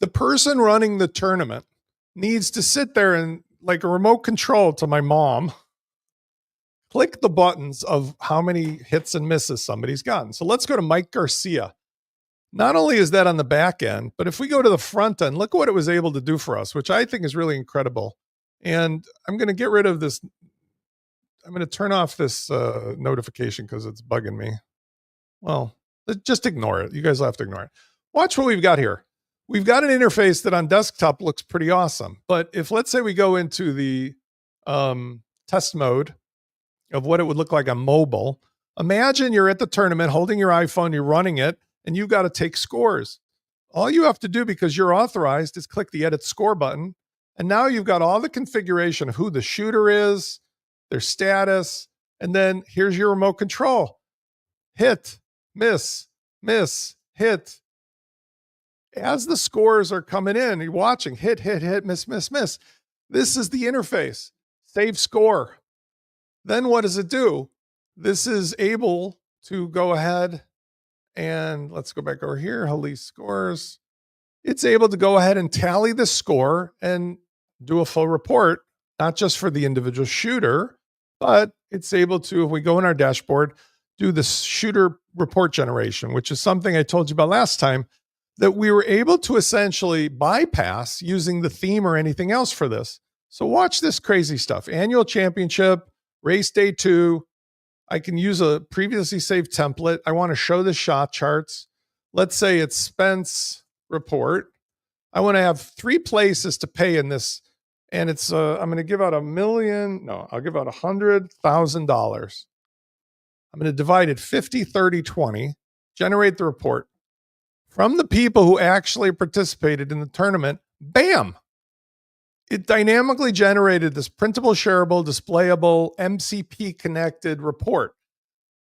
the person running the tournament needs to sit there and, like a remote control to my mom, click the buttons of how many hits and misses somebody's gotten. So let's go to Mike Garcia. Not only is that on the back end, but if we go to the front end, look what it was able to do for us, which I think is really incredible. And I'm going to get rid of this. I'm going to turn off this notification because it's bugging me. Well, just ignore it. You guys will have to ignore it. Watch what we've got here. We've got an interface that on desktop looks pretty awesome. But if, let's say, we go into the test mode of what it would look like on mobile, imagine you're at the tournament holding your iPhone, you're running it, and you've got to take scores. All you have to do, because you're authorized, is click the edit score button. And now you've got all the configuration of who the shooter is, their status, and then here's your remote control. Hit, miss, hit. As the scores are coming in, you're watching hit, miss. This is the interface. Save score. Then what does it do? This is able to go ahead and let's go back over here. Halise scores. It's able to go ahead and tally the score and do a full report, not just for the individual shooter, but it's able to, if we go in our dashboard, do the shooter report generation, which is something I told you about last time, that we were able to essentially bypass using the theme or anything else for this. So watch this crazy stuff. Annual championship, race day 2. I can use a previously saved template. I want to show the shot charts. Let's say it's Spence report. I want to have 3 places to pay in this. And it's, I'm going to give out I'll give out $100,000. I'm going to divide it 50, 30, 20, generate the report. From the people who actually participated in the tournament, bam! It dynamically generated this printable, shareable, displayable, MCP-connected report.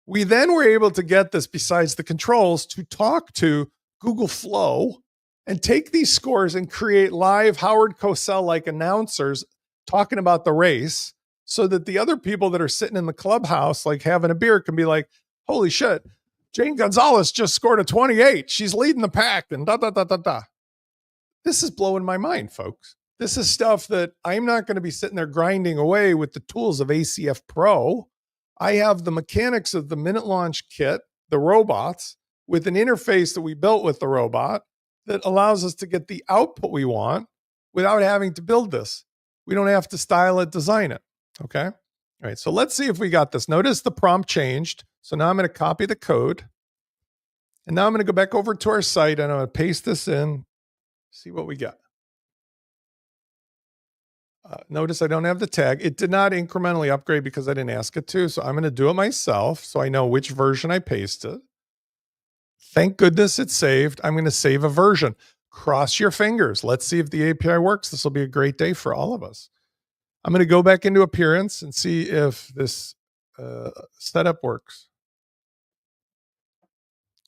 We then were able to get this, besides the controls, to talk to Google Flow and take these scores and create live Howard Cosell-like announcers talking about the race so that the other people that are sitting in the clubhouse, like having a beer, can be like, holy shit, Jane Gonzalez just scored a 28. She's leading the pack and da, da, da, da, da. This is blowing my mind, folks. This is stuff that I'm not going to be sitting there grinding away with the tools of ACF Pro. I have the mechanics of the Minute Launch Kit, the robots, with an interface that we built with the robot that allows us to get the output we want without having to build this. We don't have to style it, design it. Okay. All right. So let's see if we got this. Notice the prompt changed. So now I'm going to copy the code. And now I'm going to go back over to our site and I'm going to paste this in, see what we got. Notice I don't have the tag. It did not incrementally upgrade because I didn't ask it to. So I'm going to do it myself so I know which version I pasted. Thank goodness it's saved. I'm going to save a version. Cross your fingers. Let's see if the API works. This will be a great day for all of us. I'm going to go back into Appearance and see if this setup works.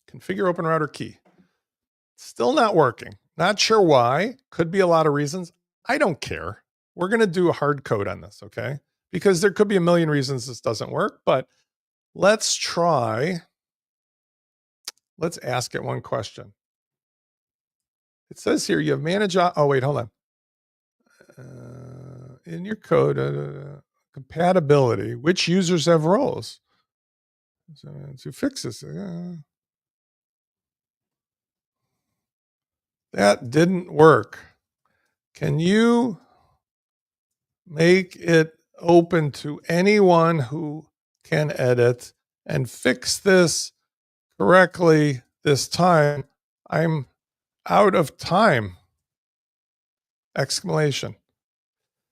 Configure Open Router Key. Still not working. Not sure why. Could be a lot of reasons. I don't care. We're going to do a hard code on this, okay? Because there could be a million reasons this doesn't work, but let's try. Let's ask it one question. It says here you have manage. Oh, wait, hold on. In your code, compatibility, which users have roles? So to fix this. That didn't work. Can you make it open to anyone who can edit and fix this correctly this time? I'm out of time. Exclamation.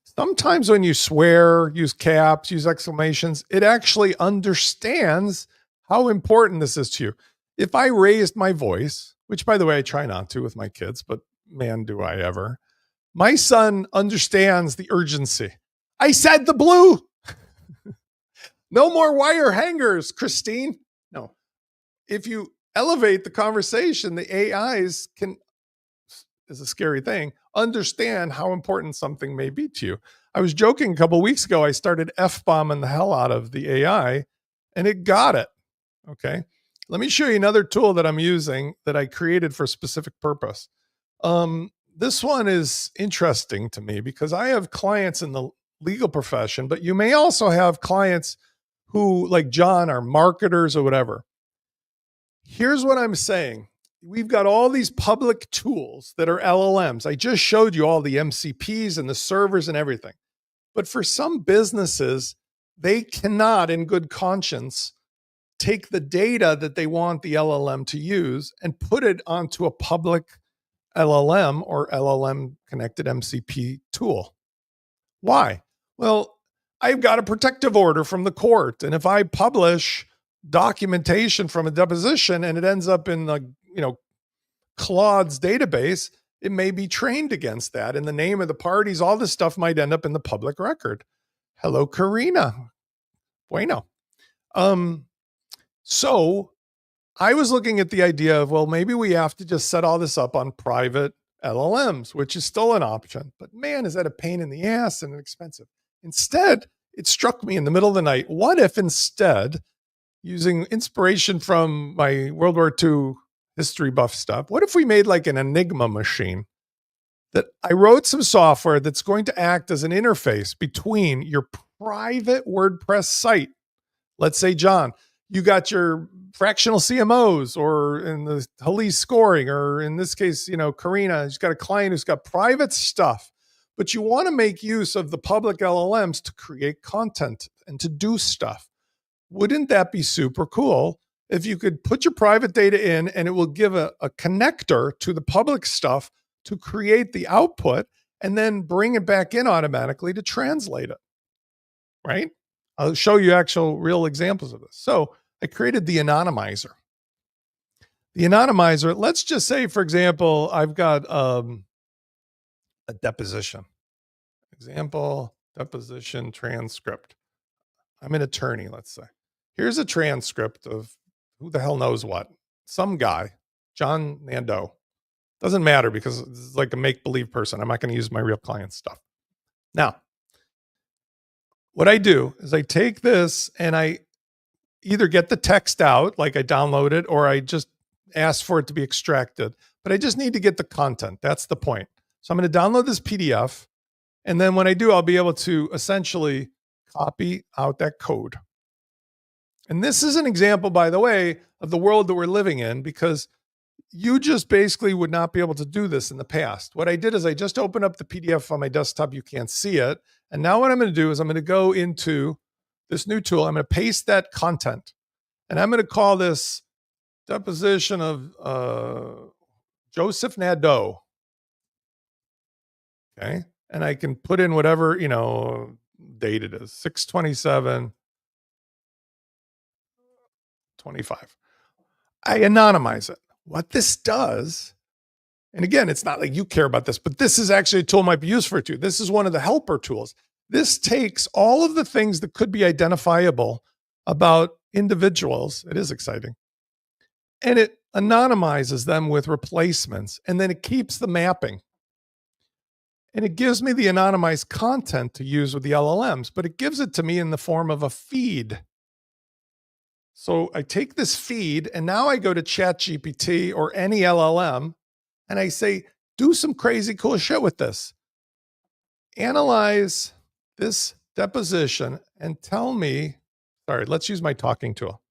Sometimes when you swear, use caps, use exclamations, it actually understands how important this is to you. If I raised my voice, which by the way, I try not to with my kids, but man, do I ever. My son understands the urgency. I said the blue. No more wire hangers, Christine. No. If you elevate the conversation, the AIs can, is a scary thing, understand how important something may be to you. I was joking a couple of weeks ago. I started F-bombing the hell out of the AI and it got it. Okay. Let me show you another tool that I'm using that I created for a specific purpose. This one is interesting to me because I have clients in the legal profession, but you may also have clients who, like John, are marketers or whatever. Here's what I'm saying. We've got all these public tools that are LLMs. I just showed you all the MCPs and the servers and everything. But for some businesses, they cannot, in good conscience, take the data that they want the LLM to use and put it onto a public LLM or LLM connected MCP tool. Why? Well, I've got a protective order from the court. And if I publish documentation from a deposition and it ends up in the, Claude's database, it may be trained against that. In the name of the parties, all this stuff might end up in the public record. Hello, Karina. Bueno. So I was looking at the idea of, well, maybe we have to just set all this up on private LLMs, which is still an option. But man, is that a pain in the ass and expensive. Instead, it struck me in the middle of the night. What if instead, using inspiration from my World War II history buff stuff, what if we made like an Enigma machine that I wrote some software that's going to act as an interface between your private WordPress site. Let's say, John, you got your fractional CMOs, or in the Halise scoring, or in this case, Karina, she's got a client who's got private stuff, but you want to make use of the public LLMs to create content and to do stuff. Wouldn't that be super cool if you could put your private data in and it will give a connector to the public stuff to create the output and then bring it back in automatically to translate it, right? I'll show you actual real examples of this. So I created the anonymizer. The anonymizer, let's just say, for example, I've got a deposition. Example, deposition transcript. I'm an attorney, let's say. Here's a transcript of who the hell knows what. Some guy, John Nando. Doesn't matter because it's like a make-believe person. I'm not going to use my real client stuff. Now, what I do is I take this and either get the text out, like I download it, or I just ask for it to be extracted. But I just need to get the content. That's the point. So I'm going to download this PDF. And then when I do, I'll be able to essentially copy out that code. And this is an example, by the way, of the world that we're living in, because you just basically would not be able to do this in the past. What I did is I just opened up the PDF on my desktop. You can't see it. And now what I'm going to do is I'm going to go into this new tool. I'm going to paste that content. And I'm going to call this deposition of Joseph Nadeau. Okay. And I can put in whatever, date it is, 6/27/25. I anonymize it. What this does, and again, it's not like you care about this, but this is actually a tool might be used for it too. This is one of the helper tools. This takes all of the things that could be identifiable about individuals. It is exciting. And it anonymizes them with replacements. And then it keeps the mapping. And it gives me the anonymized content to use with the LLMs, but it gives it to me in the form of a feed. So I take this feed and now I go to ChatGPT or any LLM and I say, do some crazy cool shit with this. Analyze this deposition and tell me, let's use my talking tool.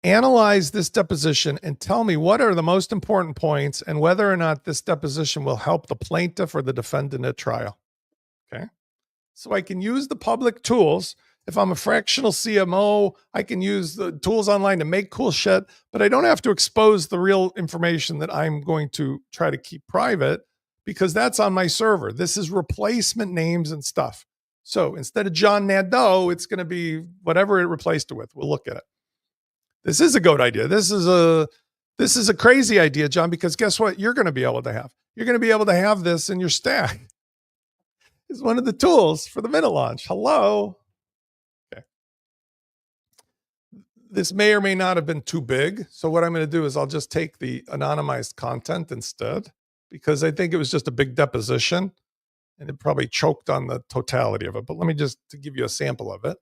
Analyze this deposition and tell me what are the most important points and whether or not this deposition will help the plaintiff or the defendant at trial. Okay. So I can use the public tools. If I'm a fractional CMO, I can use the tools online to make cool shit, but I don't have to expose the real information that I'm going to try to keep private because that's on my server. This is replacement names and stuff. So instead of John Nadeau, it's going to be whatever it replaced it with. We'll look at it. This is a goat idea. This is a crazy idea, John, because guess what? You're going to be able to have. You're going to be able to have this in your stack. It's one of the tools for the minute launch. Hello. Okay. This may or may not have been too big. So what I'm going to do is I'll just take the anonymized content instead, because I think it was just a big deposition and it probably choked on the totality of it. But let me just to give you a sample of it.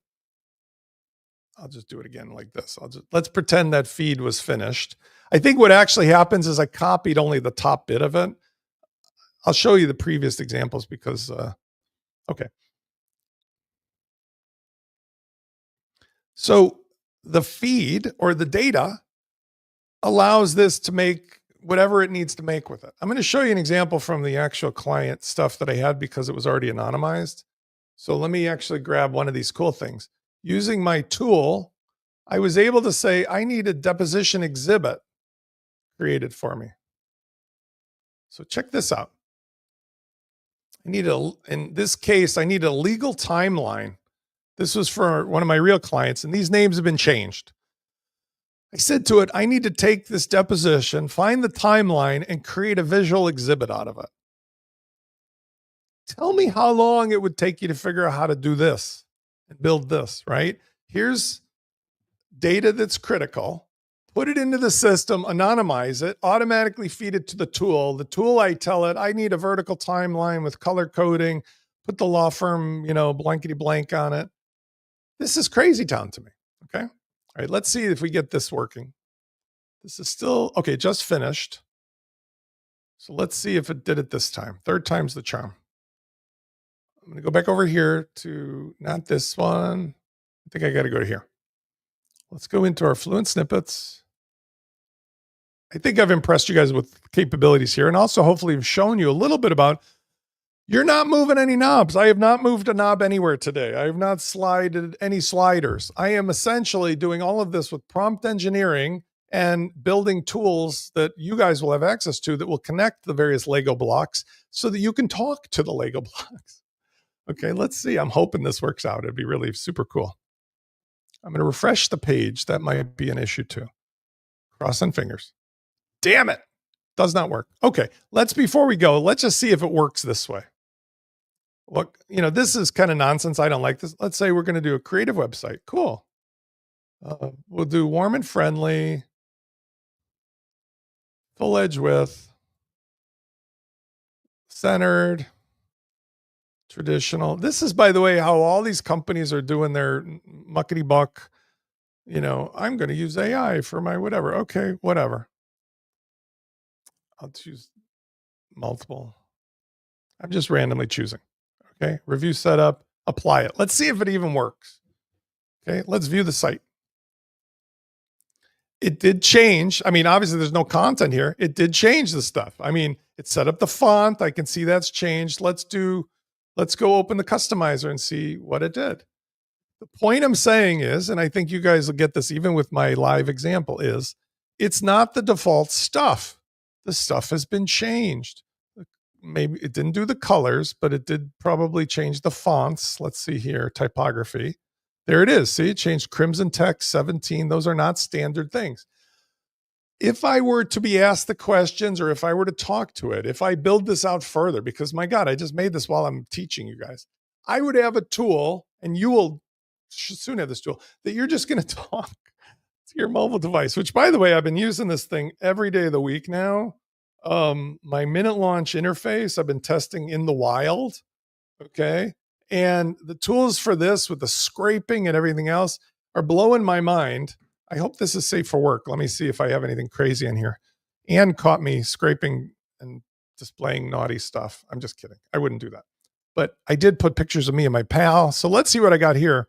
I'll just do it again like this. Let's pretend that feed was finished. I think what actually happens is I copied only the top bit of it. I'll show you the previous examples because, okay. So the feed or the data allows this to make whatever it needs to make with it. I'm going to show you an example from the actual client stuff that I had because it was already anonymized. So let me actually grab one of these cool things. Using my tool, I was able to say, I need a deposition exhibit created for me. So check this out. In this case, I need a legal timeline. This was for one of my real clients, and these names have been changed. I said to it, I need to take this deposition, find the timeline, and create a visual exhibit out of it. Tell me how long it would take you to figure out how to do this and build this, right? Here's data that's critical. Put it into the system, anonymize it, automatically feed it to the tool. The tool, I tell it, I need a vertical timeline with color coding, put the law firm, blankety blank on it. This is crazy town to me. Okay. All right. Let's see if we get this working. This is still, okay, just finished. So let's see if it did it this time. Third time's the charm. I'm going to go back over here to not this one. I think I got to go to here. Let's go into our fluent snippets. I think I've impressed you guys with capabilities here, and also hopefully have shown you a little bit about you're not moving any knobs. I have not moved a knob anywhere today. I have not slided any sliders. I am essentially doing all of this with prompt engineering and building tools that you guys will have access to that will connect the various Lego blocks so that you can talk to the Lego blocks. Okay, let's see. I'm hoping this works out. It'd be really super cool. I'm going to refresh the page. That might be an issue too. Crossing fingers. Damn it. Does not work. Okay, before we go, let's just see if it works this way. Look, this is kind of nonsense. I don't like this. Let's say we're going to do a creative website. Cool. We'll do warm and friendly, full edge width, centered, traditional. This is, by the way, how all these companies are doing their muckety buck. You know, I'm going to use AI for my whatever. Okay, whatever. I'll choose multiple. I'm just randomly choosing. Okay, review setup, apply it. Let's see if it even works. Okay, let's view the site. It did change. I mean, obviously there's no content here. It did change the stuff. I mean, it set up the font. I can see that's changed. Let's go open the customizer and see what it did. The point I'm saying is, and I think you guys will get this even with my live example, is it's not the default stuff. The stuff has been changed. Maybe it didn't do the colors, but it did probably change the fonts. Let's see here, typography. There it is. See, it changed crimson text 17. Those are not standard things. If I were to be asked the questions, or if I were to talk to it, if I build this out further, because my God, I just made this while I'm teaching you guys, I would have a tool, and you will soon have this tool, that you're just going to talk to your mobile device, which, by the way, I've been using this thing every day of the week now. My minute launch interface, I've been testing in the wild. Okay. And the tools for this with the scraping and everything else are blowing my mind. I hope this is safe for work. Let me see if I have anything crazy in here. Anne caught me scraping and displaying naughty stuff. I'm just kidding. I wouldn't do that. But I did put pictures of me and my pal. So let's see what I got here.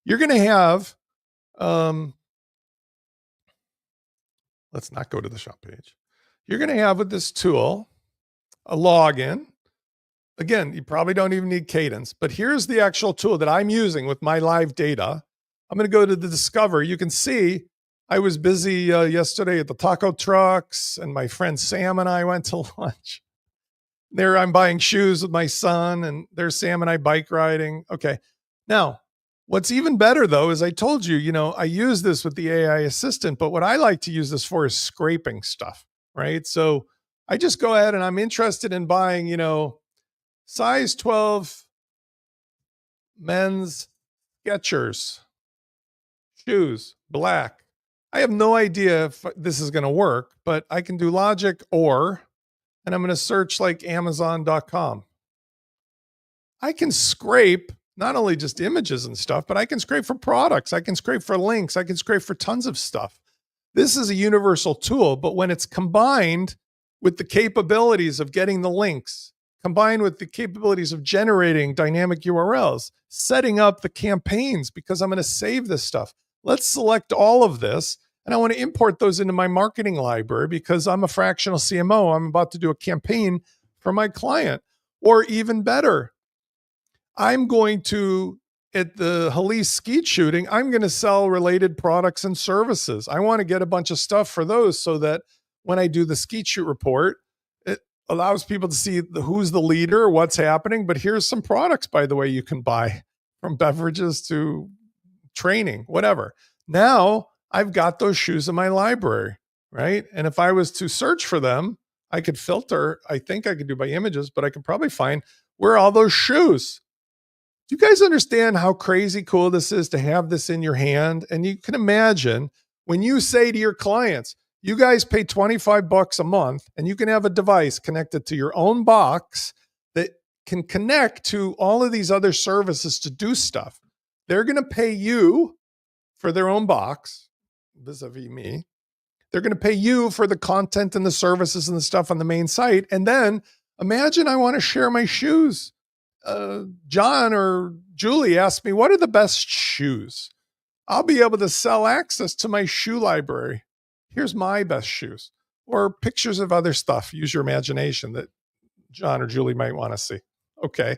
You're going to have, let's not go to the shop page. You're going to have with this tool a login. Again, you probably don't even need Cadence, but here's the actual tool that I'm using with my live data. I'm going to go to the Discover. You can see I was busy yesterday at the taco trucks, and my friend Sam and I went to lunch. There I'm buying shoes with my son, and there's Sam and I bike riding. Okay. Now, what's even better though, is I told you, you know, I use this with the AI assistant, but what I like to use this for is scraping stuff, right? So I just go ahead and I'm interested in buying, you know, size 12 men's Skechers shoes, black. I have no idea if this is going to work, but I can do logic and I'm going to search like Amazon.com. I can scrape not only just images and stuff, but I can scrape for products. I can scrape for links. I can scrape for tons of stuff. This is a universal tool, but when it's combined with the capabilities of getting the links, combined with the capabilities of generating dynamic URLs, setting up the campaigns, because I'm going to save this stuff. Let's select all of this, and I want to import those into my marketing library because I'm a fractional CMO. I'm about to do a campaign for my client. Or even better, I'm going to, at the Halise skeet shooting, I'm going to sell related products and services. I want to get a bunch of stuff for those so that when I do the skeet shoot report, it allows people to see who's the leader, what's happening. But here's some products, by the way, you can buy, from beverages to training, whatever. Now I've got those shoes in my library, right? And if I was to search for them, I could filter. I think I could do by images, but I could probably find where are all those shoes. Do you guys understand how crazy cool this is to have this in your hand? And you can imagine when you say to your clients, you guys pay $25 a month and you can have a device connected to your own box that can connect to all of these other services to do stuff. They're going to pay you for their own box, vis-a-vis me. They're going to pay you for the content and the services and the stuff on the main site. And then imagine I want to share my shoes. John or Julie asked me, what are the best shoes? I'll be able to sell access to my shoe library. Here's my best shoes, or pictures of other stuff. Use your imagination that John or Julie might want to see. Okay.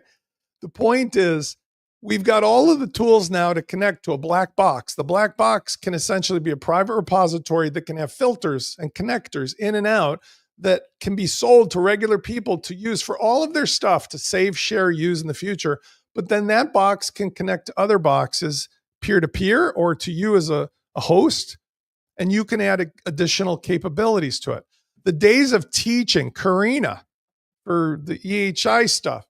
The point is, we've got all of the tools now to connect to a black box. The black box can essentially be a private repository that can have filters and connectors in and out that can be sold to regular people to use for all of their stuff to save, share, use in the future. But then that box can connect to other boxes peer-to-peer or to you as a host, and you can add additional capabilities to it. The days of teaching, Karina, for the EHI stuff,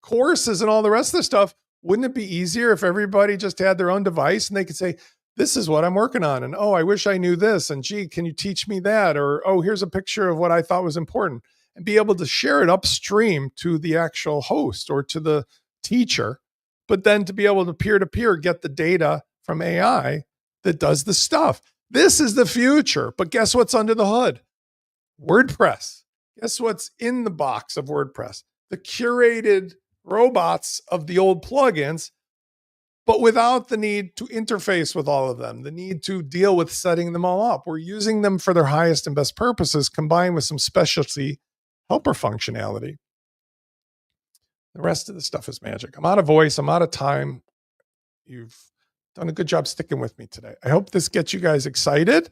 courses and all the rest of the stuff, wouldn't it be easier if everybody just had their own device and they could say, this is what I'm working on. And, oh, I wish I knew this. And gee, can you teach me that? Or, oh, here's a picture of what I thought was important. and be able to share it upstream to the actual host or to the teacher, but then to be able to peer-to-peer get the data from AI that does the stuff. This is the future, but guess what's under the hood? WordPress. Guess what's in the box of WordPress? The curated robots of the old plugins, but without the need to interface with all of them, the need to deal with setting them all up. We're using them for their highest and best purposes, combined with some specialty helper functionality. The rest of the stuff is magic. I'm out of voice. I'm out of time. You've done a good job sticking with me today. I hope this gets you guys excited.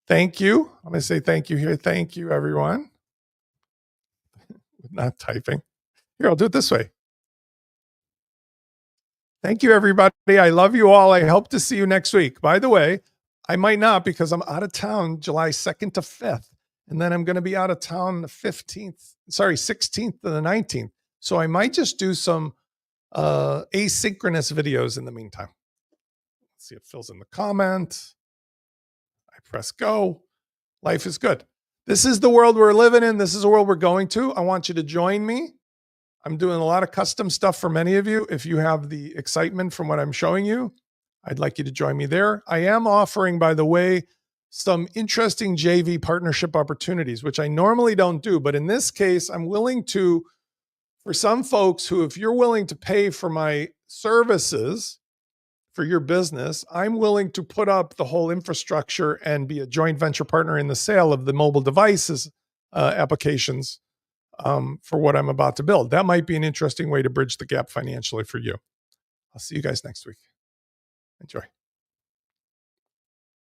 Thank you. I'm going to say thank you here. Thank you, everyone. Not typing. Here, I'll do it this way. Thank you, everybody. I love you all. I hope to see you next week. By the way, I might not because I'm out of town July 2nd to 5th. And then I'm going to be out of town the 16th to the 19th. So I might just do some asynchronous videos in the meantime. Let's see, it fills in the comment. I press go. Life is good. This is the world we're living in. This is the world we're going to. I want you to join me. I'm doing a lot of custom stuff for many of you. If you have the excitement from what I'm showing you, I'd like you to join me there. I am offering, by the way, some interesting JV partnership opportunities, which I normally don't do. But in this case, I'm willing to, for some folks who, if you're willing to pay for my services for your business, I'm willing to put up the whole infrastructure and be a joint venture partner in the sale of the mobile devices applications for what I'm about to build. That might be an interesting way to bridge the gap financially for you. I'll see you guys next week. Enjoy.